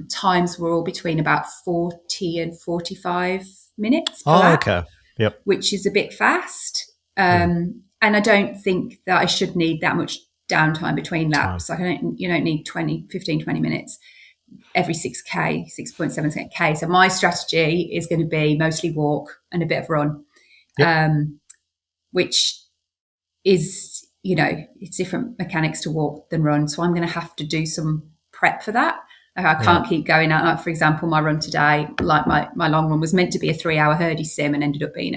Speaker 2: times were all between about 40 and 45 minutes per lap,
Speaker 1: okay. Yep.
Speaker 2: Which is a bit fast. And I don't think that I should need that much downtime between laps. Like you don't need 15, 20 minutes every 6K, 6.7K. So my strategy is going to be mostly walk and a bit of run, which is, it's different mechanics to walk than run. So I'm going to have to do some prep for that. I can't keep going out. Like, for example, my run today, like my long run was meant to be a 3-hour Herdys sim and ended up being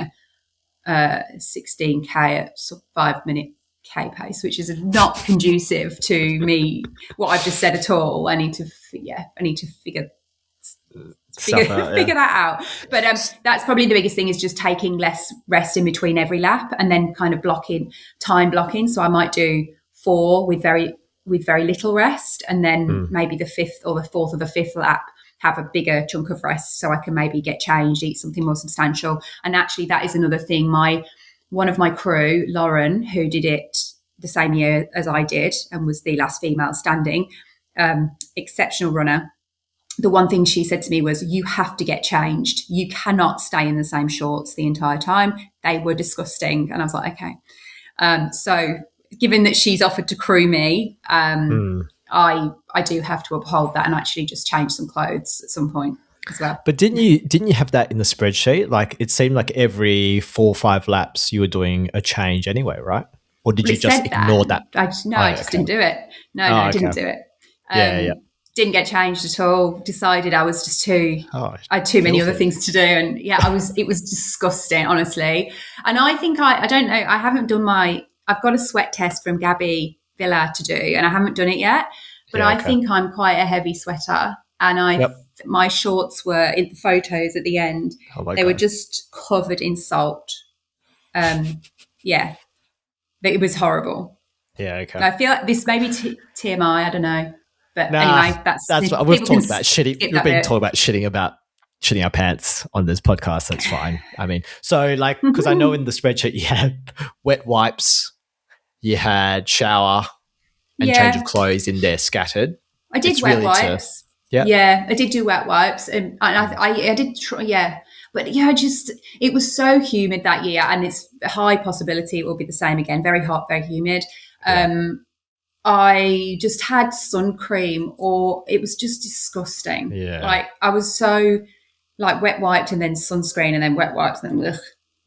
Speaker 2: a 16K at 5-minute K pace, which is not conducive to me, what I've just said at all. I need to figure that out. But that's probably the biggest thing, is just taking less rest in between every lap, and then kind of time blocking. So I might do 4 with very little rest, and then maybe the 5th or the 4th or the 5th lap have a bigger chunk of rest, so I can maybe get changed, eat something more substantial. And actually that is another thing. One of my crew, Lauren, who did it the same year as I did and was the last female standing, exceptional runner. The one thing she said to me was, you have to get changed. You cannot stay in the same shorts the entire time. They were disgusting. And I was like, okay. So given that she's offered to crew me, I do have to uphold that and actually just change some clothes at some point as well.
Speaker 1: But didn't you have that in the spreadsheet? Like, it seemed like every 4 or 5 laps you were doing a change anyway, right? Or did you just ignore that?
Speaker 2: I just didn't do it. I didn't do it. Didn't get changed at all. Decided I was just I had too many other things to do, and it was disgusting, honestly. And I think I don't know. I haven't done I've got a sweat test from Gabby Villa to do, and I haven't done it yet. But I think I'm quite a heavy sweater, and my shorts were in the photos at the end. They were just covered in salt. It was horrible.
Speaker 1: Yeah, okay.
Speaker 2: And I feel like this may be TMI. I don't know. But anyway, that's
Speaker 1: what we've talked about. Shitting. We've been talking about shitting our pants on this podcast. That's fine. I mean, so like, because I know in the spreadsheet you had wet wipes, you had shower and change of clothes in there scattered.
Speaker 2: I did wet wipes. I did do wet wipes, and I did try. But it was so humid that year, and it's a high possibility it will be the same again. Very hot, very humid. I just had sun cream, or it was just disgusting. Yeah. Like, I was so like wet wiped and then sunscreen and then wet wipes and then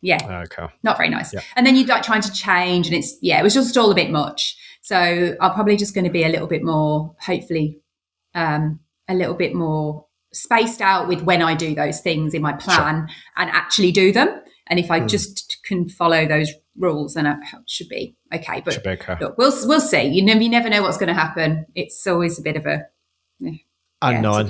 Speaker 1: okay.
Speaker 2: Not very nice. Yeah. And then you'd like trying to change, and it was just all a bit much. So I'm probably just going to be a little bit more, hopefully, a little bit more spaced out with when I do those things in my plan and actually do them. And if I just can follow those rules, then it should be okay. But look, we'll see. You never know what's going to happen. It's always a bit of a
Speaker 1: unknown.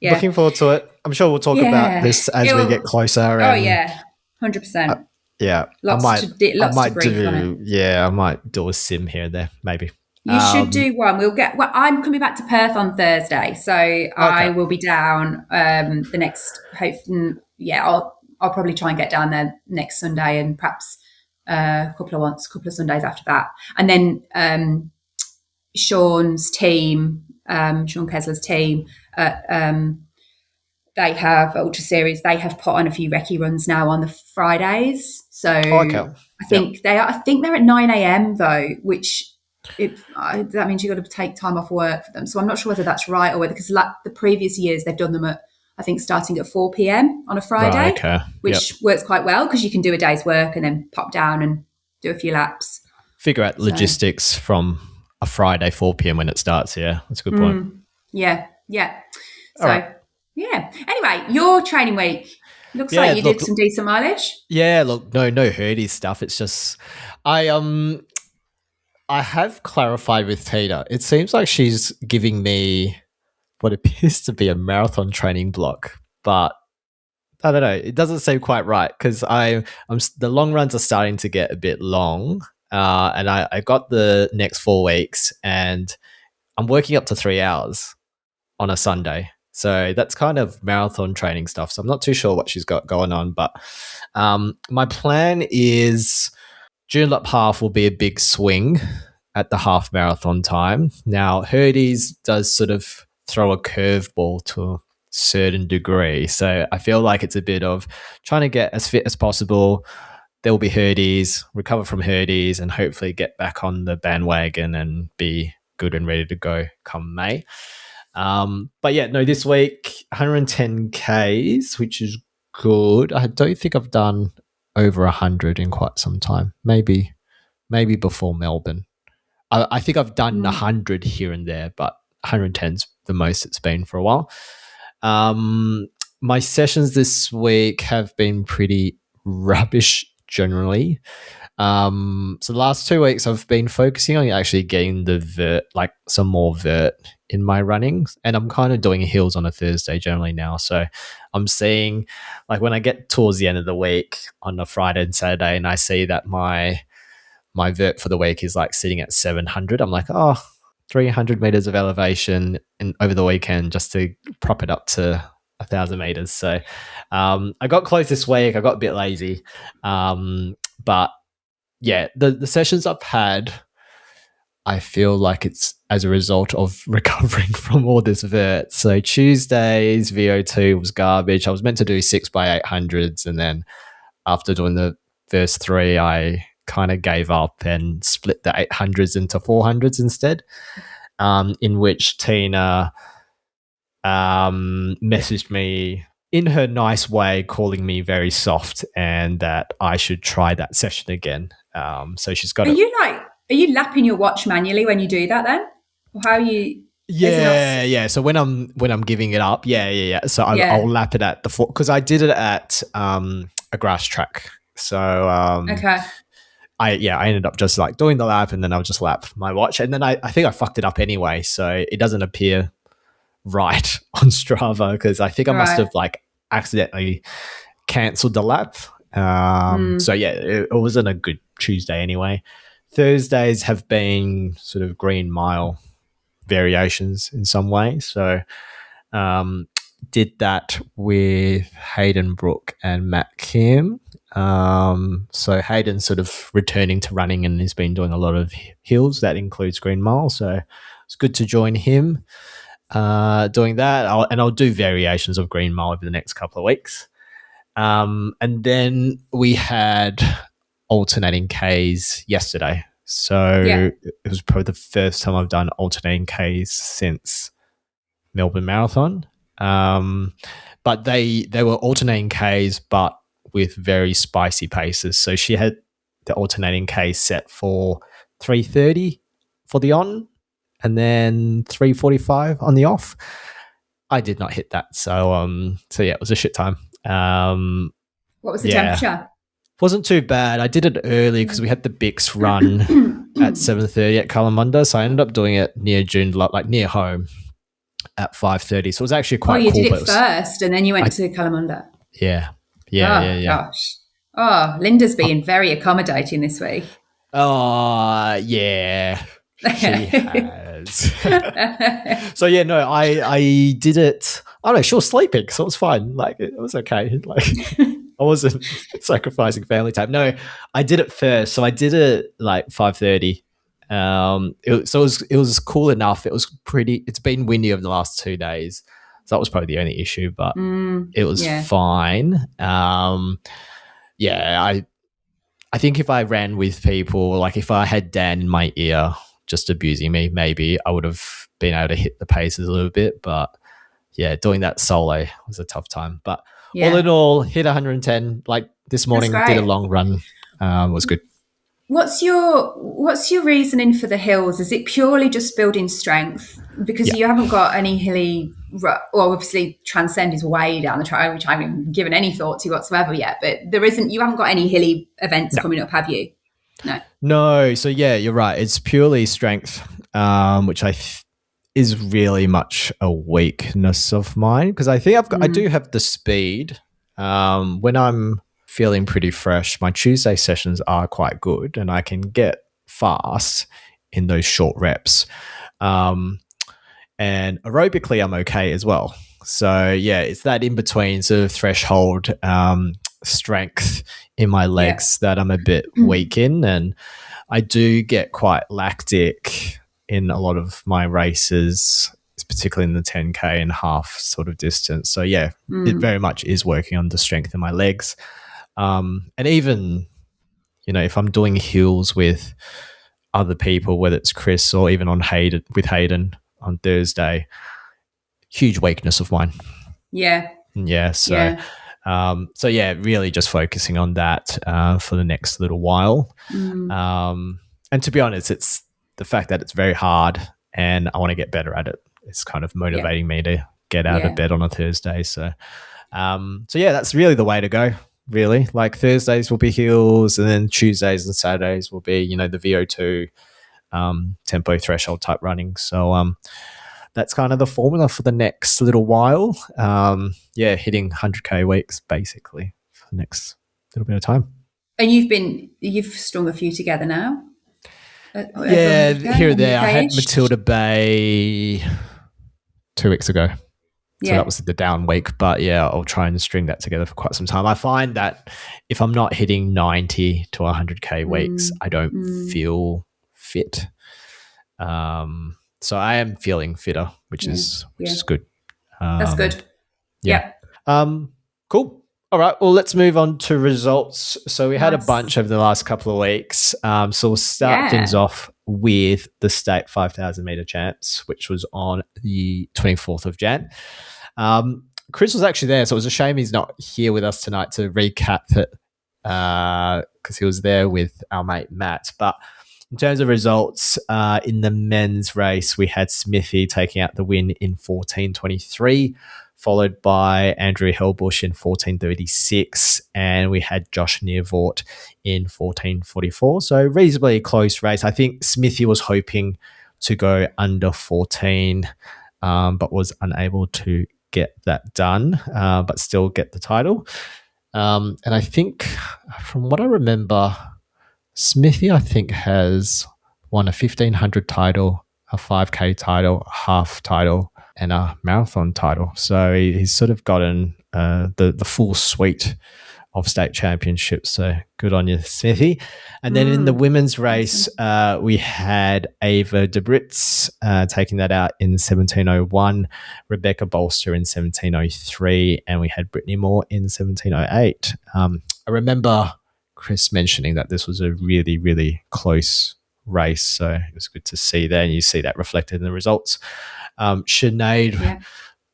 Speaker 1: Looking forward to it. I'm sure we'll talk about this as we get closer.
Speaker 2: 100%.
Speaker 1: I might do a sim here and there, maybe.
Speaker 2: You should do one. I'm coming back to Perth on Thursday, so I will be down the next. I'll probably try and get down there next Sunday, and perhaps a couple of Sundays after that. And then Sean's team, Sean Kessler's team, they have Ultra Series. They have put on a few recce runs now on the Fridays. So I think they're at 9 a.m. though, which that means you've got to take time off work for them. So I'm not sure whether that's right or whether, because like the previous years they've done them at, I think, starting at 4 p.m. on a Friday,
Speaker 1: Right, okay.
Speaker 2: which works quite well because you can do a day's work and then pop down and do a few laps.
Speaker 1: Figure out logistics from a Friday 4 p.m. when it starts. Yeah, that's a good point.
Speaker 2: Yeah. So, yeah. Anyway, your training week. Looks like you did some decent mileage.
Speaker 1: Yeah, look, no Herdys stuff. It's just I have clarified with Tina. It seems like she's giving me what appears to be a marathon training block, but I don't know. It doesn't seem quite right because the long runs are starting to get a bit long, and I got the next 4 weeks, and I'm working up to 3 hours on a Sunday. So that's kind of marathon training stuff. So I'm not too sure what she's got going on, but my plan is June lap half will be a big swing at the half marathon time. Now, Herdys does sort of throw a curveball to a certain degree. So I feel like it's a bit of trying to get as fit as possible. There will be Herdys, recover from Herdys, and hopefully get back on the bandwagon and be good and ready to go come May. But yeah, no, this week 110 Ks, which is good. I don't think I've done over 100 in quite some time. Maybe before Melbourne. I think I've done 100 here and there, but 110's the most it's been for a while. My sessions this week have been pretty rubbish generally. So the last 2 weeks I've been focusing on actually getting the vert, like some more vert in my runnings, and I'm kind of doing hills on a Thursday generally now. So I'm seeing, like, when I get towards the end of the week on a Friday and Saturday and I see that my vert for the week is like sitting at 700, I'm like, 300 meters of elevation over the weekend just to prop it up to 1,000 meters. So I got close this week. I got a bit lazy, but yeah, the sessions I've had, I feel like it's as a result of recovering from all this vert. So Tuesday's VO2 was garbage. I was meant to do 6x800s, and then after doing the first 3, I kind of gave up and split the 800s into 400s instead, in which Tina messaged me in her nice way, calling me very soft and that I should try that session again. So she's got
Speaker 2: Are you lapping your watch manually when you do that then? Or how are you?
Speaker 1: Yeah. So when I'm giving it up, yeah. So I'll lap it at the because I did it at a grass track. So
Speaker 2: okay.
Speaker 1: I ended up just like doing the lap, and then I'll just lap my watch, and then I think I fucked it up anyway, so it doesn't appear right on Strava because I think I must have like accidentally cancelled the lap. So yeah, it wasn't a good Tuesday anyway. Thursdays have been sort of green mile variations in some way. So did that with Hayden Brook and Matt Kim. So Hayden's sort of returning to running and has been doing a lot of hills. That includes green mile. So it's good to join him doing that. I'll do variations of green mile over the next couple of weeks. And then we had alternating Ks yesterday. So it was probably the first time I've done alternating Ks since Melbourne Marathon. But they were alternating Ks, but with very spicy paces. So she had the alternating Ks set for 3:30 for the on, and then 3:45 on the off. I did not hit that. So yeah, it was a shit time.
Speaker 2: What was the temperature?
Speaker 1: Wasn't too bad. I did it early because we had the Bix run at 7:30 at Kalamunda, so I ended up doing it near Joondalup, like near home, at 5:30. So it was actually quite cool.
Speaker 2: Oh, you did it first, and then you went to Kalamunda.
Speaker 1: Yeah.
Speaker 2: Gosh. Oh, Linda's been very accommodating this week.
Speaker 1: Oh, yeah. She has. So yeah, no, I did it. I don't know, she was sleeping, so it was fine. Like, it was okay. Like, I wasn't sacrificing family time. No, I did it first. So I did it like 5:30. It was cool enough. It's been windy over the last 2 days. So that was probably the only issue, but it was fine. I think if I ran with people, like if I had Dan in my ear, just abusing me, maybe I would have been able to hit the paces a little bit. But yeah, doing that solo was a tough time. But all in all, hit 110. Like this morning, did a long run. Was good.
Speaker 2: What's your reasoning for the hills? Is it purely just building strength? Because you haven't got any hilly. Well, obviously, Transcend is way down the track, which I haven't given any thought to whatsoever yet. But there isn't. You haven't got any hilly events coming up, have you?
Speaker 1: No. So yeah, you're right. It's purely strength, which is really much a weakness of mine, because I think I do have the speed. When I'm feeling pretty fresh, my Tuesday sessions are quite good, and I can get fast in those short reps. And aerobically, I'm okay as well. So yeah, it's that in between sort of threshold strength in my legs that I'm a bit weak in, and I do get quite lactic in a lot of my races, particularly in the 10K and half sort of distance. So yeah, it very much is working on the strength in my legs. And even, if I'm doing hills with other people, whether it's Chris or even with Hayden on Thursday, huge weakness of mine.
Speaker 2: Yeah.
Speaker 1: So really just focusing on that for the next little while. And to be honest, it's the fact that it's very hard and I want to get better at it. It's kind of motivating me to get out of bed on a Thursday. So that's really the way to go. Really, like Thursdays will be hills, and then Tuesdays and Saturdays will be, the VO2 tempo threshold type running. So that's kind of the formula for the next little while. Hitting 100K weeks basically for the next little bit of time.
Speaker 2: And you've strung a few together now?
Speaker 1: Here and there. I had Matilda Bay 2 weeks ago. So that was the down week. But yeah, I'll try and string that together for quite some time. I find that if I'm not hitting 90 to 100K weeks, I don't feel fit. So I am feeling fitter, which is good.
Speaker 2: That's good. Yeah.
Speaker 1: Cool. All right. Well, let's move on to results. So we had a bunch over the last couple of weeks. So we'll start things off with the state 5,000 meter champs, which was on the 24th of Jan. Chris was actually there, so it was a shame he's not here with us tonight to recap it because he was there with our mate Matt. But in terms of results, in the men's race, we had Smithie taking out the win in 14:23, followed by Andrew Hellbush in 14:36, and we had Josh Nearvort in 14:44. So reasonably close race. I think Smithie was hoping to go under 14, but was unable to get that done, but still get the title. And I think from what I remember, Smithie, I think, has won a 1,500 title, a 5K title, a half title, and a marathon title. So he's sort of gotten the full suite of state championships. So good on you, Smithie. And then in the women's race, we had Ava DeBritz taking that out in 17:01, Rebecca Bolster in 17:03, and we had Brittany Moore in 17:08. I remember Chris mentioning that this was a really, really close race. So it was good to see there, and you see that reflected in the results. Sinead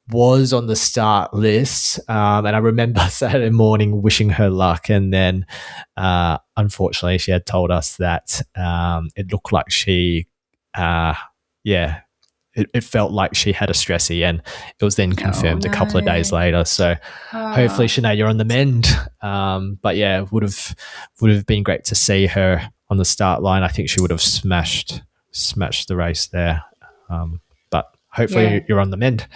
Speaker 1: was on the start list, and I remember Saturday morning wishing her luck, and then unfortunately she had told us that it looked like she it felt like she had a stressy, and it was then confirmed a couple of days later. So hopefully, Sinead, you're on the mend. But yeah, would have been great to see her on the start line. I think she would have smashed the race there. But hopefully you're on the mend.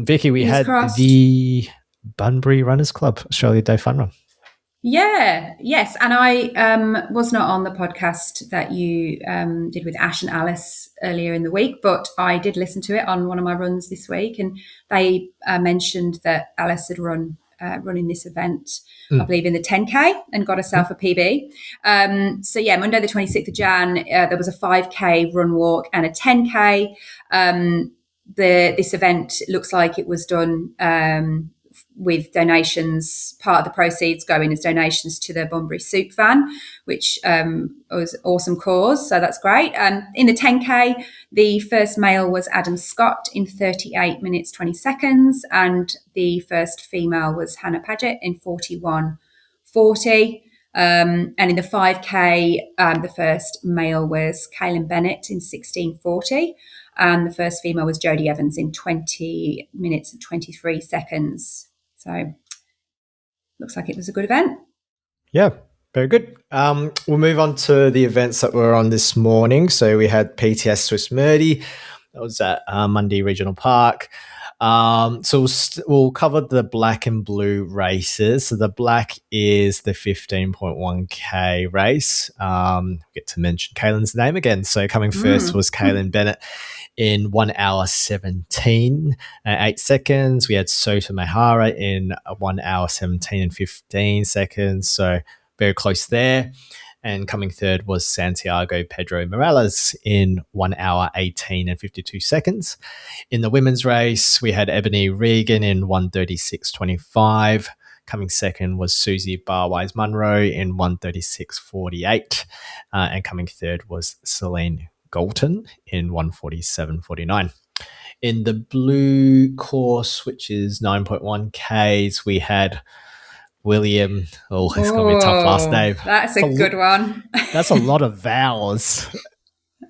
Speaker 1: Vicky, we had the Bunbury Runners Club Australia Day Fun Run.
Speaker 2: Yes. And I was not on the podcast that you did with Ash and Alice earlier in the week, but I did listen to it on one of my runs this week, and they mentioned that Alice had running this event, I believe, in the 10K and got herself a PB. Monday the 26th of Jan, there was a 5K run walk and a 10K. This event looks like it was done with donations, part of the proceeds going as donations to the Bunbury soup van, which was an awesome cause. So that's great. In the 10K, the first male was Adam Scott in 38 minutes, 20 seconds. And the first female was Hannah Paget in 41:40. And in the 5K, the first male was Kaylin Bennett in 16:40. And the first female was Jodie Evans in 20 minutes and 23 seconds. So looks like it was a good event.
Speaker 1: Yeah, very good. We'll move on to the events that were on this morning. So we had PTS Swissmurdie. That was at Mundy Regional Park. So we'll cover the black and blue races. So the black is the 15.1K race. Get to mention Kaylin's name again. So coming first was Kaylin Bennett in 1 hour 17 and 8 seconds. We had Sota Mahara in 1 hour 17 and 15 seconds. So very close there. And coming third was Santiago Pedro Morales in 1 hour 18 and 52 seconds. In the women's race, we had Ebony Regan in 1:36.25. Coming second was Susie Barwise Munro in 1:36.48. And coming third was Celine Galton in 1:47.49. In the blue course, which is 9.1Ks, we had William. Oh, it's going to be a tough last name.
Speaker 2: That's a good one.
Speaker 1: That's a lot of vowels.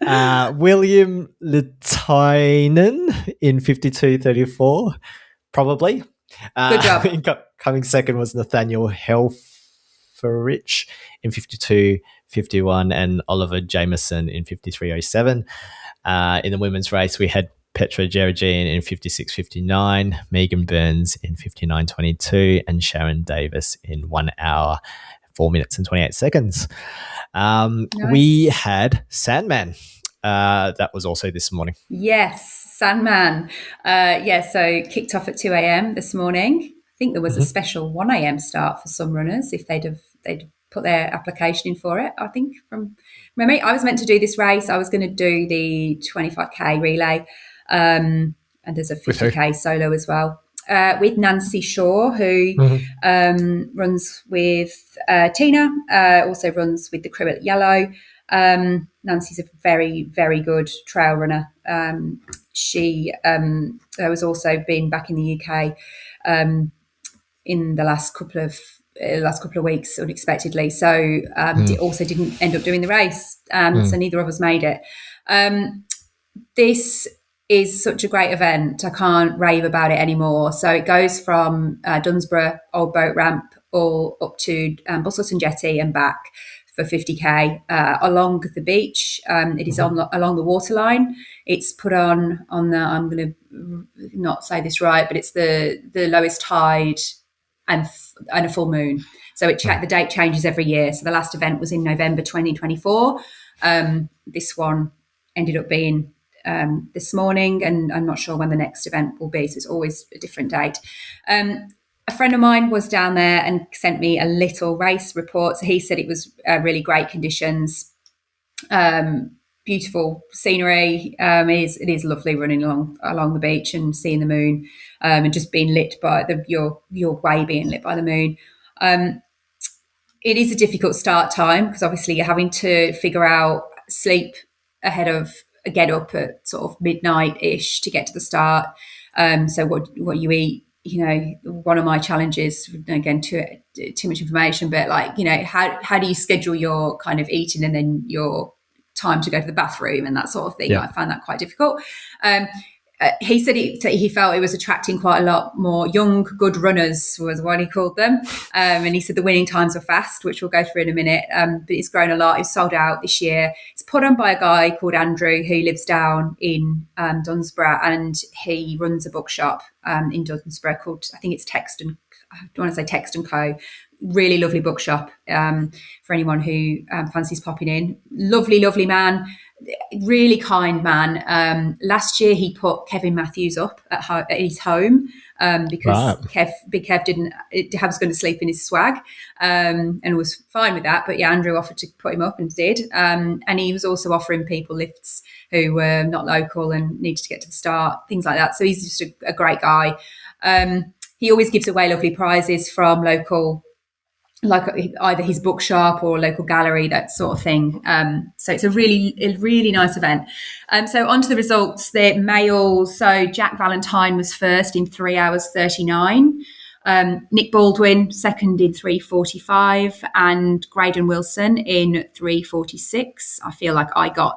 Speaker 1: William Litainen in 52:34, probably.
Speaker 2: Good job.
Speaker 1: Coming second was Nathaniel Helferich in 52:51 and Oliver Jameson in 53:07. In the women's race, we had Petra Geragine in 56:59, Megan Burns in 59:22, and Sharon Davis in 1 hour, 4 minutes and 28 seconds. Nice. We had Sandman. That was also this morning.
Speaker 2: Yes, Sandman. So kicked off at 2 a.m. this morning. I think there was a special 1 a.m. start for some runners if they'd put their application in for it. I think from memory, I was meant to do this race. I was going to do the 25K relay, and there's a 50K solo as well. With Nancy Shaw, who runs with Tina, also runs with the crew at Yellow. Nancy's a very, very good trail runner. She has also been back in the UK in the last couple of weeks unexpectedly. So also didn't end up doing the race. So neither of us made it. This is such a great event. I can't rave about it anymore. So it goes from Dunsborough Old Boat Ramp all up to Busselton Jetty and back for 50K along the beach. It is along the waterline. It's put on the, I'm going to not say this right, but it's the lowest tide and a full moon. So the date changes every year. So the last event was in November 2024. This one ended up being this morning, and I'm not sure when the next event will be. So it's always a different date. A friend of mine was down there and sent me a little race report. So he said it was really great conditions, beautiful scenery. It is lovely running along the beach and seeing the moon, and just being lit by your way being lit by the moon. It is a difficult start time because obviously you're having to figure out sleep ahead of a get up at sort of midnight-ish to get to the start. So what you eat. One of my challenges, again, too much information, but how do you schedule your kind of eating and then your time to go to the bathroom and that sort of thing? Yeah. I found that quite difficult. He said he felt it was attracting quite a lot more young, good runners, was what he called them. And he said the winning times were fast, which we'll go through in a minute. But it's grown a lot. It's sold out this year. It's put on by a guy called Andrew who lives down in Dunsborough, and he runs a bookshop in Dunsborough called, I think it's Text and Co. Really lovely bookshop for anyone who fancies popping in. Lovely, lovely man. Really kind man. Last year he put Kevin Matthews up at his home because Big Kev was going to sleep in his swag and was fine with that. But yeah, Andrew offered to put him up and did. And he was also offering people lifts who were not local and needed to get to the start, things like that. So he's just a great guy. he always gives away lovely prizes from local, like either his bookshop or local gallery, that sort of thing. So it's a really nice event. So on to the results. The males. So Jack Valentine was first in 3 hours 39. Nick Baldwin second in 3:45, and Graydon Wilson in 3:46. I feel like I got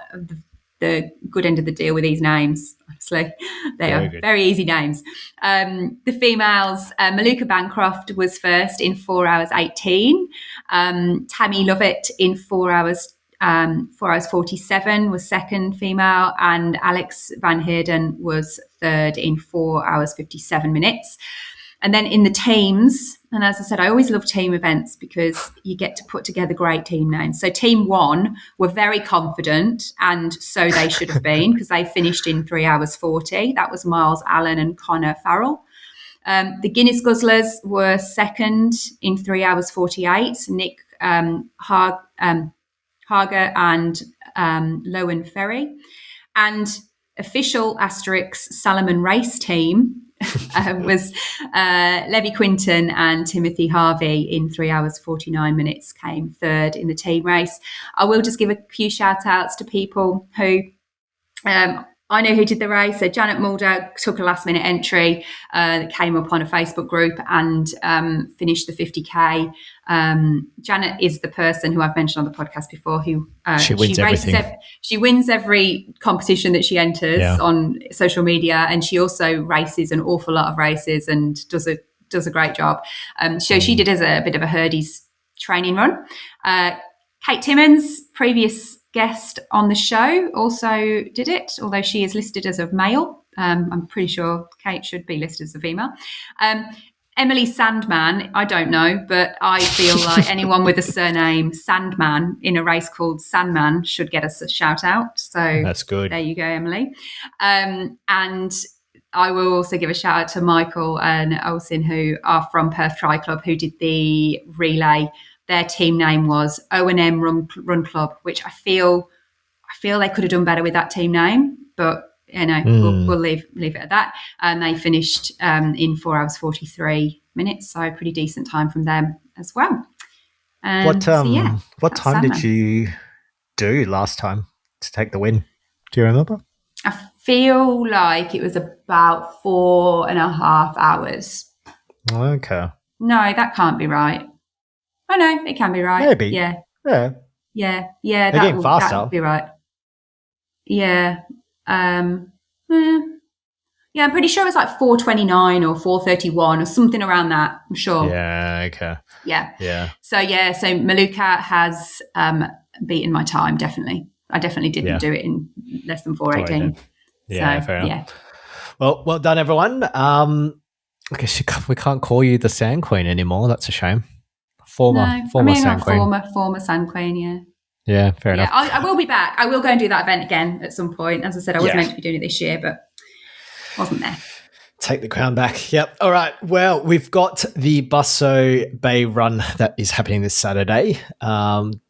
Speaker 2: the good end of the deal with these names. Honestly, they are very easy names. The females, Maluka Bancroft was first in 4 hours 18. Tammy Lovett in 4 hours 47 was second female, and Alex Van Heerden was third in 4 hours 57 minutes. And then in the teams, and as I said, I always love team events because you get to put together great team names. So team 1 were very confident, and so they should have been, because they finished in 3 hours 40. That was Miles Allen and Connor Farrell. The Guinness Guzzlers were second in 3 hours 48. Nick Hager and Lowen Ferry. And official Asterix Salomon race team was Levy Quinton and Timothy Harvey in 3 hours 49 minutes, came third in the team race. I will just give a few shout outs to people who I know who did the race. So Janet Mulder took a last minute entry that came up on a Facebook group and finished the 50K. Janet is the person who I've mentioned on the podcast before, who
Speaker 1: she wins everything.
Speaker 2: She wins every competition that she enters on social media, and she also races an awful lot of races and does a great job. So she did as a bit of a Herdys training run. Kate Timmons, previous guest on the show, also did it, although she is listed as a male. I'm pretty sure Kate should be listed as a female. Emily Sandman, I don't know, but I feel like anyone with a surname Sandman in a race called Sandman should get us a shout out. So
Speaker 1: that's good.
Speaker 2: There you go, Emily. And I will also give a shout out to Michael and Olsen, who are from Perth Tri Club, who did the relay. Their team name was O&M Run Club, which I feel they could have done better with that team name, but we'll leave it at that. And they finished in 4 hours 43 minutes, so a pretty decent time from them as well.
Speaker 1: What time did you do last time to take the win? Do you remember?
Speaker 2: I feel like it was about 4.5 hours.
Speaker 1: Okay.
Speaker 2: No, that can't be right. Oh no, it can be right.
Speaker 1: Maybe.
Speaker 2: Yeah.
Speaker 1: Yeah.
Speaker 2: That would be right. Yeah. I'm pretty sure it was like 4:29 or 4:31 or something around that. I'm sure.
Speaker 1: Yeah. Okay.
Speaker 2: Yeah. So Maluka has beaten my time. Definitely. I definitely didn't do it in less than 4:18.
Speaker 1: Yeah. Fair enough. Well done, everyone. I guess we can't call you the Sand Queen anymore. That's a shame. Former Sand Queen.
Speaker 2: Former Sand Queen, yeah.
Speaker 1: Yeah, fair enough.
Speaker 2: I will be back. I will go and do that event again at some point. As I said, I was meant to be doing it this year, but wasn't there.
Speaker 1: Take the crown back. Yep. All right. Well, we've got the Busso Bay Run that is happening this Saturday.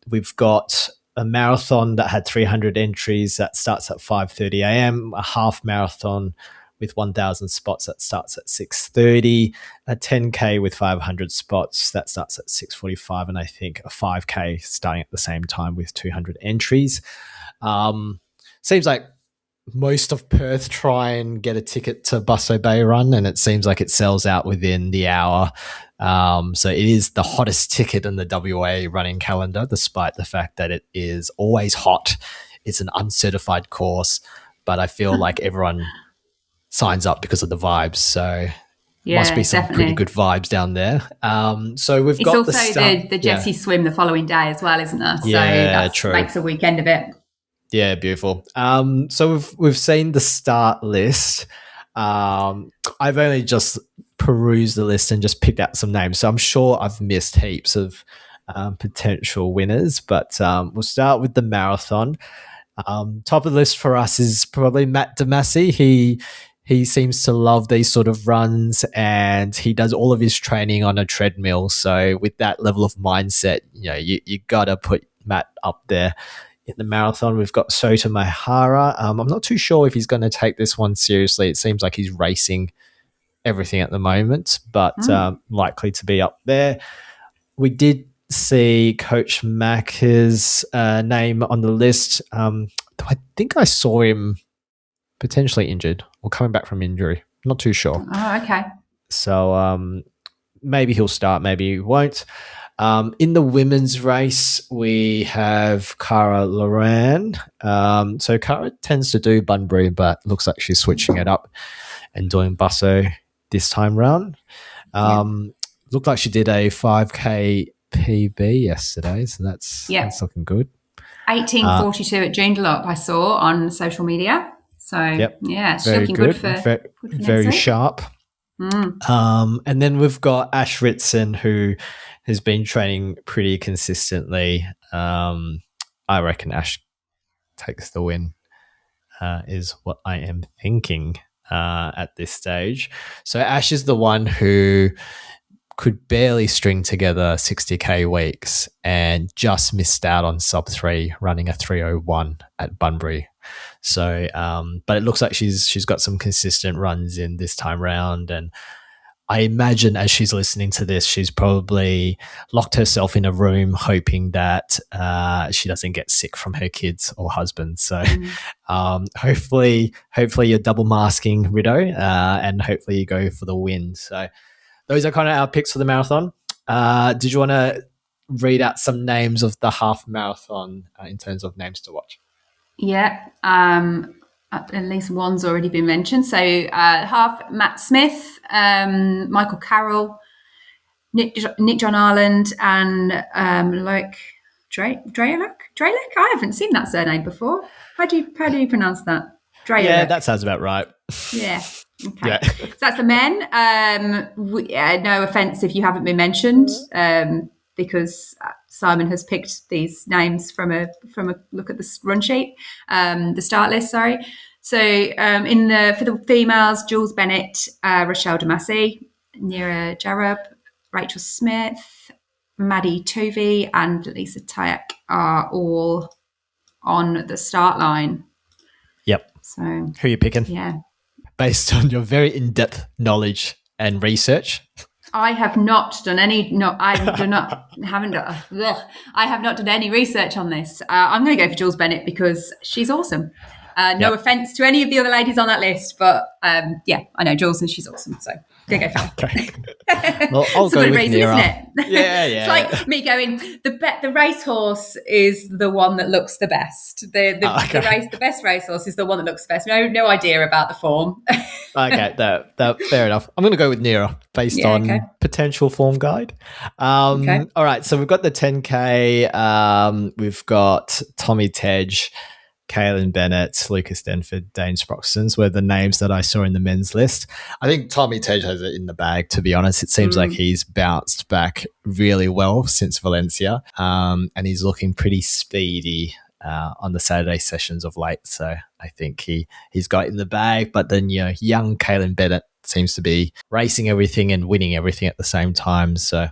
Speaker 1: We've got a marathon that had 300 entries that starts at 5:30 a.m., a half marathon with 1,000 spots that starts at 6:30, a 10K with 500 spots that starts at 6:45, and I think a 5K starting at the same time with 200 entries. Seems like most of Perth try and get a ticket to Busso Bay Run, and it seems like it sells out within the hour. So it is the hottest ticket in the WA running calendar, despite the fact that it is always hot. It's an uncertified course, but I feel like everyone signs up because of the vibes. So must be some pretty good vibes down there. So we've got
Speaker 2: also the Jessie swim the following day as well, isn't there? So that makes a weekend of it.
Speaker 1: Yeah, beautiful. So we've seen the start list. I've only just perused the list and just picked out some names. So I'm sure I've missed heaps of potential winners, but we'll start with the marathon. Top of the list for us is probably Matt Damassi. He seems to love these sort of runs, and he does all of his training on a treadmill. So with that level of mindset, you got to put Matt up there. In the marathon, we've got Sota Mahara. I'm not too sure if he's going to take this one seriously. It seems like he's racing everything at the moment, but likely to be up there. We did see Coach Mac's name on the list. I think I saw him potentially injured or coming back from injury. Not too sure.
Speaker 2: Oh, okay.
Speaker 1: So maybe he'll start, maybe he won't. In the women's race, we have Cara Loran. So Cara tends to do Bunbury, but looks like she's switching it up and doing Busso this time round. Looked like she did a 5K PB yesterday, so that's looking good.
Speaker 2: 18:42 at Joondalup, I saw on social media. So she's looking good for
Speaker 1: very sharp. And then we've got Ash Ritson, who has been training pretty consistently. I reckon Ash takes the win, is what I am thinking at this stage. So Ash is the one who could barely string together 60K weeks and just missed out on sub 3, running a 3:01 at Bunbury. So, but it looks like she's got some consistent runs in this time round, and I imagine as she's listening to this, she's probably locked herself in a room hoping that she doesn't get sick from her kids or husband. So hopefully you're double masking, Rido, and hopefully you go for the win. So those are kind of our picks for the marathon. Did you want to read out some names of the half marathon in terms of names to watch?
Speaker 2: Yeah. At least one's already been mentioned. So half Matt Smith, Michael Carroll, Nick John Ireland, and Loic Dreylick. I haven't seen that surname before. How do you pronounce that? Dreylick.
Speaker 1: Yeah, that sounds about right.
Speaker 2: Yeah. Okay.
Speaker 1: Yeah.
Speaker 2: So that's the men. No offense if you haven't been mentioned, because Simon has picked these names from a look at the run sheet, the start list. Sorry. So for the females, Jules Bennett, Rochelle Damasi, Nira Jarab, Rachel Smith, Maddie Tovey, and Lisa Tayak are all on the start line.
Speaker 1: Yep.
Speaker 2: So
Speaker 1: who are you picking?
Speaker 2: Yeah.
Speaker 1: Based on your very in-depth knowledge and research.
Speaker 2: I have not done any. No, I have not done any research on this. I'm going to go for Jules Bennett because she's awesome. No offense to any of the other ladies on that list, but I know Jules and she's awesome. So I'm going to go for her.
Speaker 1: Okay. Well, I'll go with
Speaker 2: reason,
Speaker 1: Nira.
Speaker 2: Isn't it?
Speaker 1: Yeah.
Speaker 2: It's like me going, the racehorse is the one that looks the best. The best racehorse is the one that looks the best. No idea about the form.
Speaker 1: Okay, that fair enough. I'm going to go with Nira based on potential form guide. All right, so we've got the 10K. We've got Tommy Tej, Kaylin Bennett, Lucas Denford, Dane Sproxtons were the names that I saw in the men's list. I think Tommy Tej has it in the bag, to be honest. It seems like he's bounced back really well since Valencia, and he's looking pretty speedy on the Saturday sessions of late. So I think he's got it in the bag. But then, young Kaylin Bennett seems to be racing everything and winning everything at the same time. So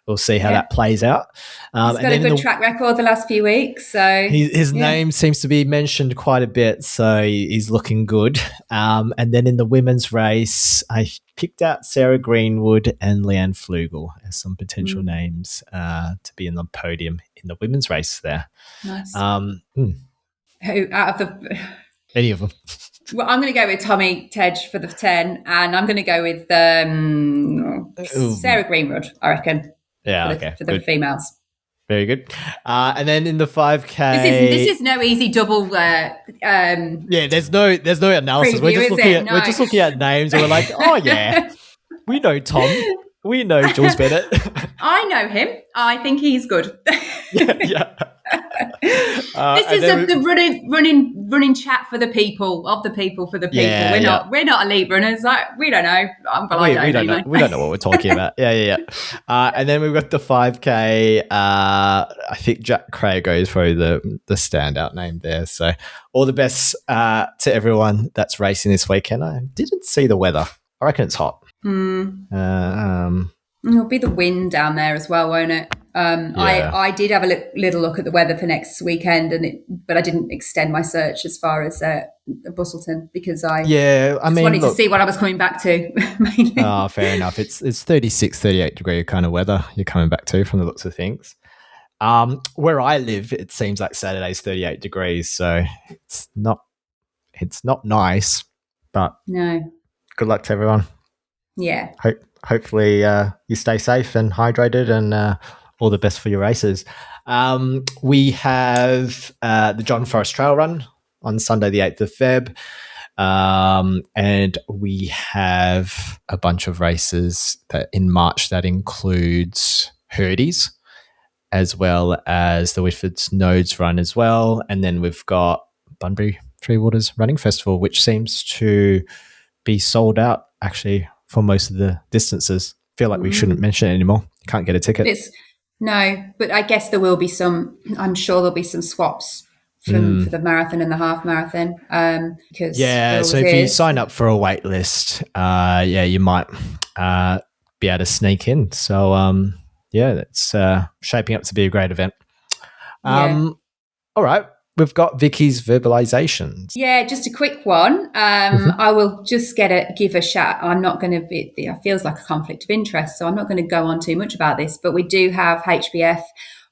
Speaker 1: we'll see how that plays out.
Speaker 2: He's got a good track record the last few weeks. So
Speaker 1: his name seems to be mentioned quite a bit. So he's looking good. And then in the women's race, I picked out Sarah Greenwood and Leanne Flugel as some potential names to be in the podium in the women's race there.
Speaker 2: Nice.
Speaker 1: Who
Speaker 2: out of the...
Speaker 1: Any of them.
Speaker 2: Well, I'm going to go with Tommy Tej for the 10, and I'm going to go with Sarah Greenwood, I reckon.
Speaker 1: Yeah,
Speaker 2: for the females.
Speaker 1: Very good. And then in the 5K,
Speaker 2: this is no easy double.
Speaker 1: there's no analysis.
Speaker 2: Preview,
Speaker 1: we're just looking at names, and we're like, oh yeah, we know Tom, we know Jules Bennett.
Speaker 2: I know him. I think he's good.
Speaker 1: Yeah.
Speaker 2: This is the running chat for the people, for the people. We're not elite runners. We don't know.
Speaker 1: We don't know what we're talking about. Yeah. And then we've got the 5K. I think Jack Craig is probably the standout name there. So all the best to everyone that's racing this weekend. I didn't see the weather. I reckon it's hot.
Speaker 2: It'll be the wind down there as well, won't it? I did have a little look at the weather for next weekend, but I didn't extend my search as far as Busselton because I wanted to see what I was coming back to mainly.
Speaker 1: Oh, fair enough. It's 36, 38 degree kind of weather you're coming back to from the looks of things. Where I live, it seems like Saturday's 38 degrees, so it's not nice, but
Speaker 2: no.
Speaker 1: Good luck to everyone.
Speaker 2: Yeah.
Speaker 1: Hopefully you stay safe and hydrated, and all the best for your races. We have the John Forrest Trail Run on Sunday, the 8th of Feb. And we have a bunch of races that in March that includes Herdys, as well as the Whitford's Nodes Run as well. And then we've got Bunbury Three Waters Running Festival, which seems to be sold out actually for most of the distances. Feel like we shouldn't mention it anymore. You can't get a ticket.
Speaker 2: No, but I guess there will be some, I'm sure there'll be some swaps for the marathon and the half marathon. Because
Speaker 1: so if you sign up for a wait list, you might be able to sneak in. So, it's shaping up to be a great event. All right. We've got Vicky's verbalizations.
Speaker 2: Yeah, just a quick one. I will just give a shout. I'm not going to be, it feels like a conflict of interest, so I'm not going to go on too much about this, but we do have HBF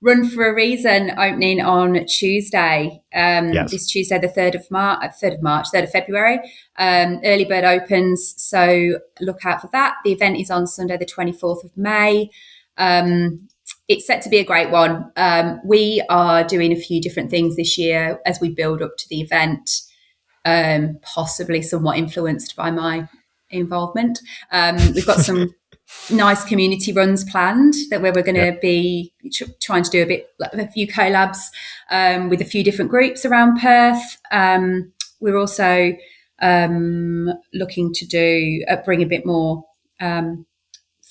Speaker 2: Run for a Reason opening on Tuesday. This Tuesday, the 3rd of February. Early bird opens, so look out for that. The event is on Sunday, the 24th of May. It's set to be a great one. We are doing a few different things this year as we build up to the event, possibly somewhat influenced by my involvement. We've got some nice community runs planned where we're going to be trying to do a few collabs with a few different groups around Perth. We're also looking to bring a bit more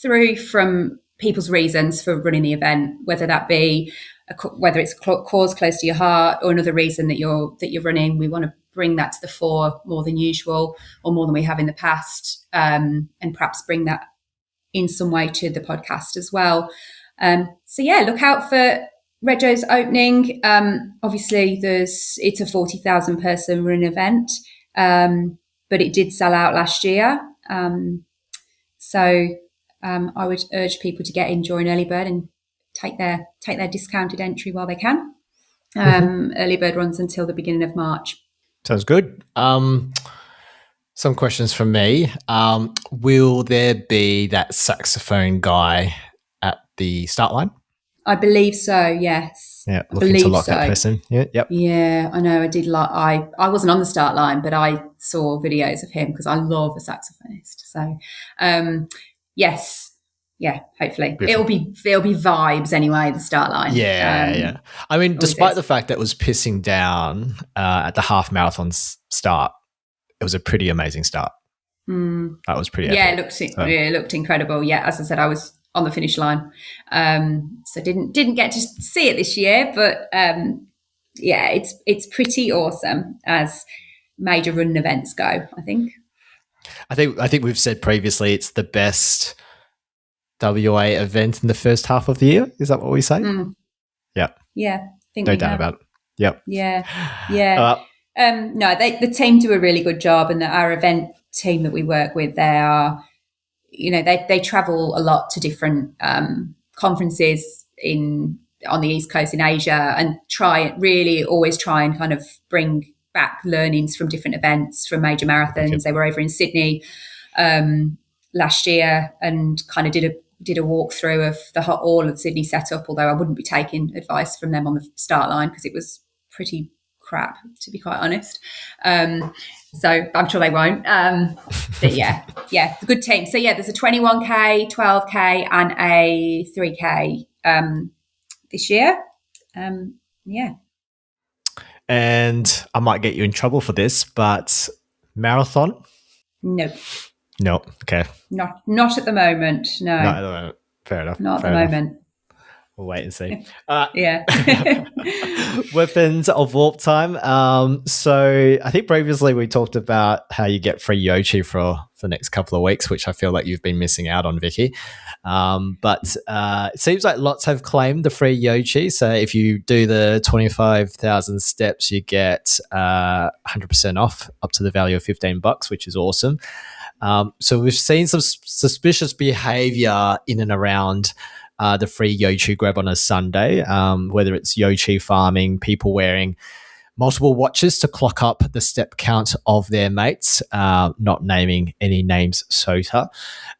Speaker 2: through from people's reasons for running the event, whether that be whether it's a cause close to your heart or another reason that you're running. We want to bring that to the fore more than usual, or more than we have in the past, and perhaps bring that in some way to the podcast as well. Look out for Reggio's opening. Obviously, it's a 40,000 person run event, but it did sell out last year. I would urge people to get in, join early bird, and take their discounted entry while they can. Early bird runs until the beginning of March.
Speaker 1: Sounds good. Some questions from me. Will there be that saxophone guy at the start line?
Speaker 2: I believe so, yes.
Speaker 1: Yeah, looking to lock that person. Yeah, yep.
Speaker 2: Yeah, I know. I did I wasn't on the start line, but I saw videos of him because I love a saxophonist. So, yes. Yeah, hopefully. It'll be vibes anyway, the start line.
Speaker 1: Yeah. I mean, despite the fact that it was pissing down at the half marathon start, it was a pretty amazing start. That was pretty epic.
Speaker 2: It looked incredible. Yeah, as I said, I was on the finish line. So didn't get to see it this year, but it's pretty awesome as major running events go, I think.
Speaker 1: I think we've said previously it's the best WA event in the first half of the year. Is that what we say? Yeah.
Speaker 2: Yeah. I think
Speaker 1: no doubt about it. Yep.
Speaker 2: Yeah. No, the team do a really good job, and our event team that we work with, they travel a lot to different conferences on the East Coast in Asia, and always try and kind of bring back learnings from different events, from major marathons. Okay. They were over in Sydney last year and kind of did a walkthrough of all of Sydney setup, although I wouldn't be taking advice from them on the start line because it was pretty crap, to be quite honest. So I'm sure they won't. But yeah, it's a good team. So yeah, there's a 21K, 12K and a 3K this year. Yeah.
Speaker 1: And I might get you in trouble for this, but marathon?
Speaker 2: No.
Speaker 1: No. Okay.
Speaker 2: Not at the moment. No.
Speaker 1: Not at the moment. Fair enough.
Speaker 2: Not at the moment.
Speaker 1: We'll wait and see.
Speaker 2: Yeah.
Speaker 1: Weapons of warp time. So I think previously we talked about how you get free Yoshi for the next couple of weeks, which I feel like you've been missing out on, Vicky. But it seems like lots have claimed the free Yoshi. So if you do the 25,000 steps, you get 100% off up to the value of $15, which is awesome. So we've seen some suspicious behavior in and around the free Yoshi grab on a Sunday, whether it's Yoshi farming, people wearing multiple watches to clock up the step count of their mates, not naming any names SOTA.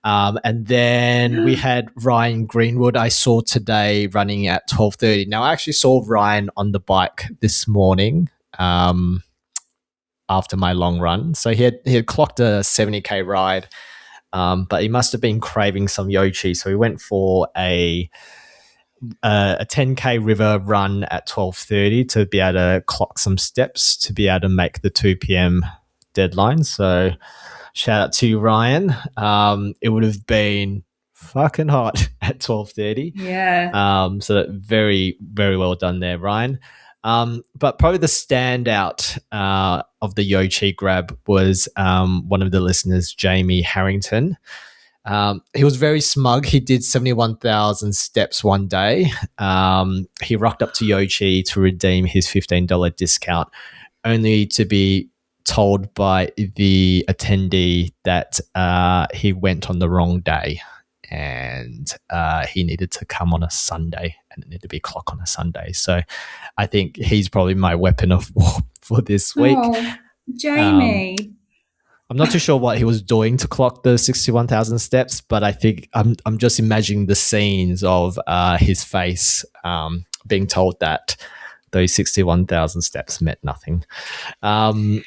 Speaker 1: And then we had Ryan Greenwood I saw today running at 12:30. Now, I actually saw Ryan on the bike this morning after my long run. So he had clocked a 70K ride, but he must have been craving some Yoshi. So he went for a 10K river run at 12:30 to be able to clock some steps to be able to make the 2 p.m. deadline. So shout out to Ryan. It would have been fucking hot at 12:30.
Speaker 2: Yeah.
Speaker 1: So very, very well done there, Ryan. But probably the standout of the Yoshi grab was one of the listeners, Jamie Harrington. He was very smug. He did 71,000 steps one day. He rocked up to Yoshi to redeem his $15 discount, only to be told by the attendee that he went on the wrong day and he needed to come on a Sunday and it needed to be clock on a Sunday. So I think he's probably my weapon of war for this week.
Speaker 2: Oh, Jamie.
Speaker 1: I'm not too sure what he was doing to clock the 61,000 steps, but I think I'm just imagining the scenes of his face being told that those 61,000 steps meant nothing.
Speaker 2: And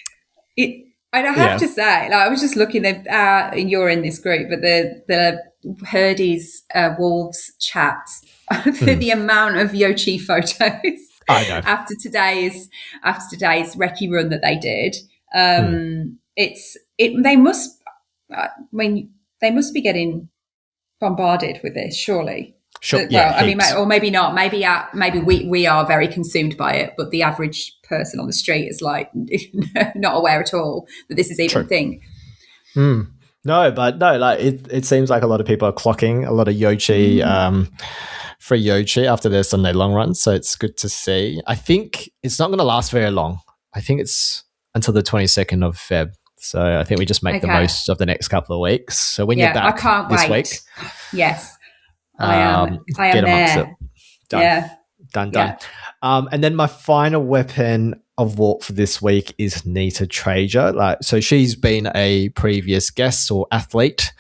Speaker 2: I have to say, like, I was just looking at, you're in this group, but the Herdys Wolves chat, the amount of Yoshi photos
Speaker 1: I know.
Speaker 2: after today's recce run that they did. They must be getting bombarded with this, surely.
Speaker 1: Sure.
Speaker 2: Well,
Speaker 1: Yeah,
Speaker 2: I mean, or maybe not. Maybe we are very consumed by it, but the average person on the street is like not aware at all that this is even a thing.
Speaker 1: No, like it seems like a lot of people are clocking a lot of Yoshi, free Yoshi after their Sunday long run. So it's good to see. I think it's not going to last very long. I think it's until the 22nd of Feb. So I think we just make the most of the next couple of weeks. So when you're back
Speaker 2: I can't
Speaker 1: this
Speaker 2: wait.
Speaker 1: week,
Speaker 2: yes, I am
Speaker 1: get amongst
Speaker 2: there.
Speaker 1: it. Done.
Speaker 2: Yeah.
Speaker 1: Done.
Speaker 2: Yeah.
Speaker 1: And then my final weapon of warp for this week is Nita Traeger. So she's been a previous guest or athlete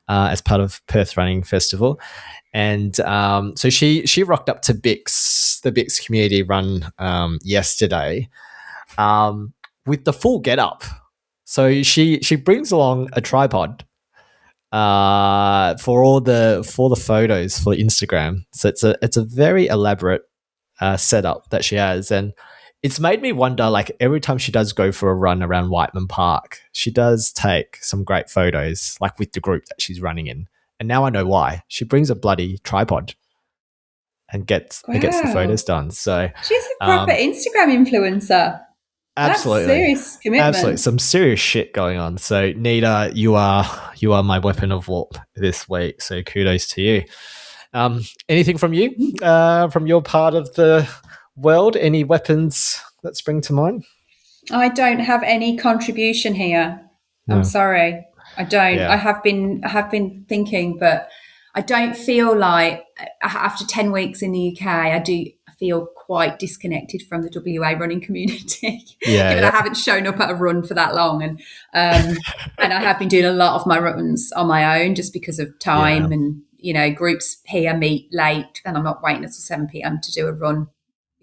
Speaker 1: as part of Perth Running Festival. And so she rocked up to the Bix community run yesterday with the full get up. So she brings along a tripod for all the photos for Instagram. So it's a very elaborate setup that she has, and it's made me wonder. Like every time she does go for a run around Whiteman Park, she does take some great photos, like with the group that she's running in. And now I know why. She brings a bloody tripod and gets the photos done. So
Speaker 2: she's a proper Instagram influencer.
Speaker 1: Absolutely.
Speaker 2: That's serious commitment.
Speaker 1: Absolutely. Some serious shit going on. So Nita, you are my weapon of warp this week. So kudos to you. Anything from you, from your part of the world? Any weapons that spring to mind?
Speaker 2: I don't have any contribution here. No. I'm sorry. I don't. Yeah. I have been thinking, but I don't feel like after 10 weeks in the UK, I feel quite disconnected from the WA running community. Given I haven't shown up at a run for that long, and I have been doing a lot of my runs on my own just because of time and groups here meet late, and I'm not waiting until 7 p.m. to do a run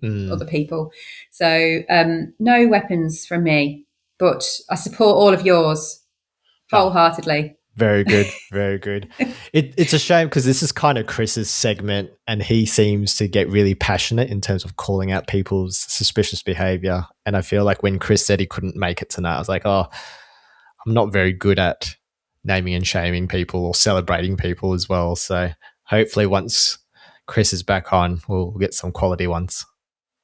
Speaker 2: with other people. So no weapons from me, but I support all of yours wholeheartedly.
Speaker 1: Very good. Very good. It's a shame because this is kind of Chris's segment and he seems to get really passionate in terms of calling out people's suspicious behavior. And I feel like when Chris said he couldn't make it tonight, I was like, oh, I'm not very good at naming and shaming people or celebrating people as well. So hopefully once Chris is back on, we'll get some quality ones.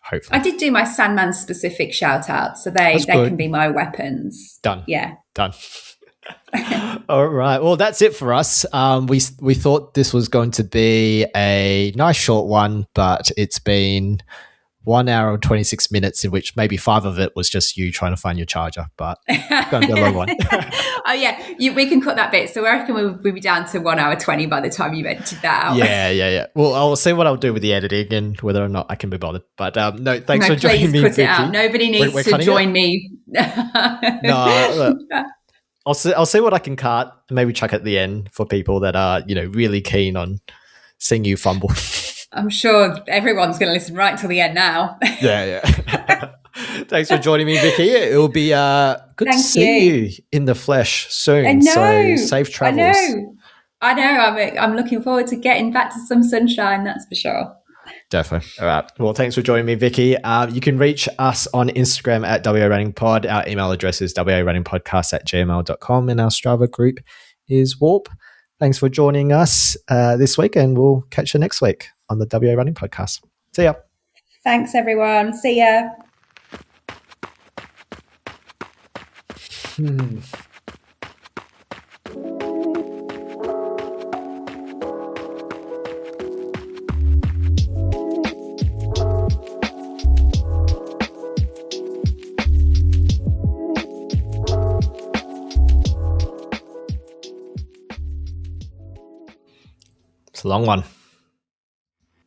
Speaker 1: Hopefully.
Speaker 2: I did do my Sandman specific shout out, so they can be my weapons.
Speaker 1: Done.
Speaker 2: Yeah.
Speaker 1: Done. All right. Well, that's it for us. We thought this was going to be a nice short one, but it's been 1 hour and 26 minutes, in which maybe 5 of it was just you trying to find your charger, but it's going to be a long one.
Speaker 2: Oh, yeah. We can cut that bit. So I reckon we'll be down to 1 hour 20 by the time you edited that out.
Speaker 1: Yeah. Well, I'll see what I'll do with the editing and whether or not I can be bothered. But no, thanks for joining me,
Speaker 2: Please cut
Speaker 1: Vici.
Speaker 2: it out. Nobody needs to join me.
Speaker 1: No, look, I'll see what I can cut and maybe chuck at the end for people that are, really keen on seeing you fumble.
Speaker 2: I'm sure everyone's going to listen right till the end now.
Speaker 1: Yeah. Thanks for joining me, Vici. It'll be good to see you in the flesh soon.
Speaker 2: I know.
Speaker 1: So safe travels.
Speaker 2: I know. I'm looking forward to getting back to some sunshine, that's for sure.
Speaker 1: Definitely. All right. Well, thanks for joining me, Vici. You can reach us on Instagram at WA Running Pod. Our email address is warunningpodcast@gmail.com, and our Strava group is Warp. Thanks for joining us this week, and we'll catch you next week on the WA Running Podcast. See ya.
Speaker 2: Thanks, everyone. See ya.
Speaker 1: It's a long one.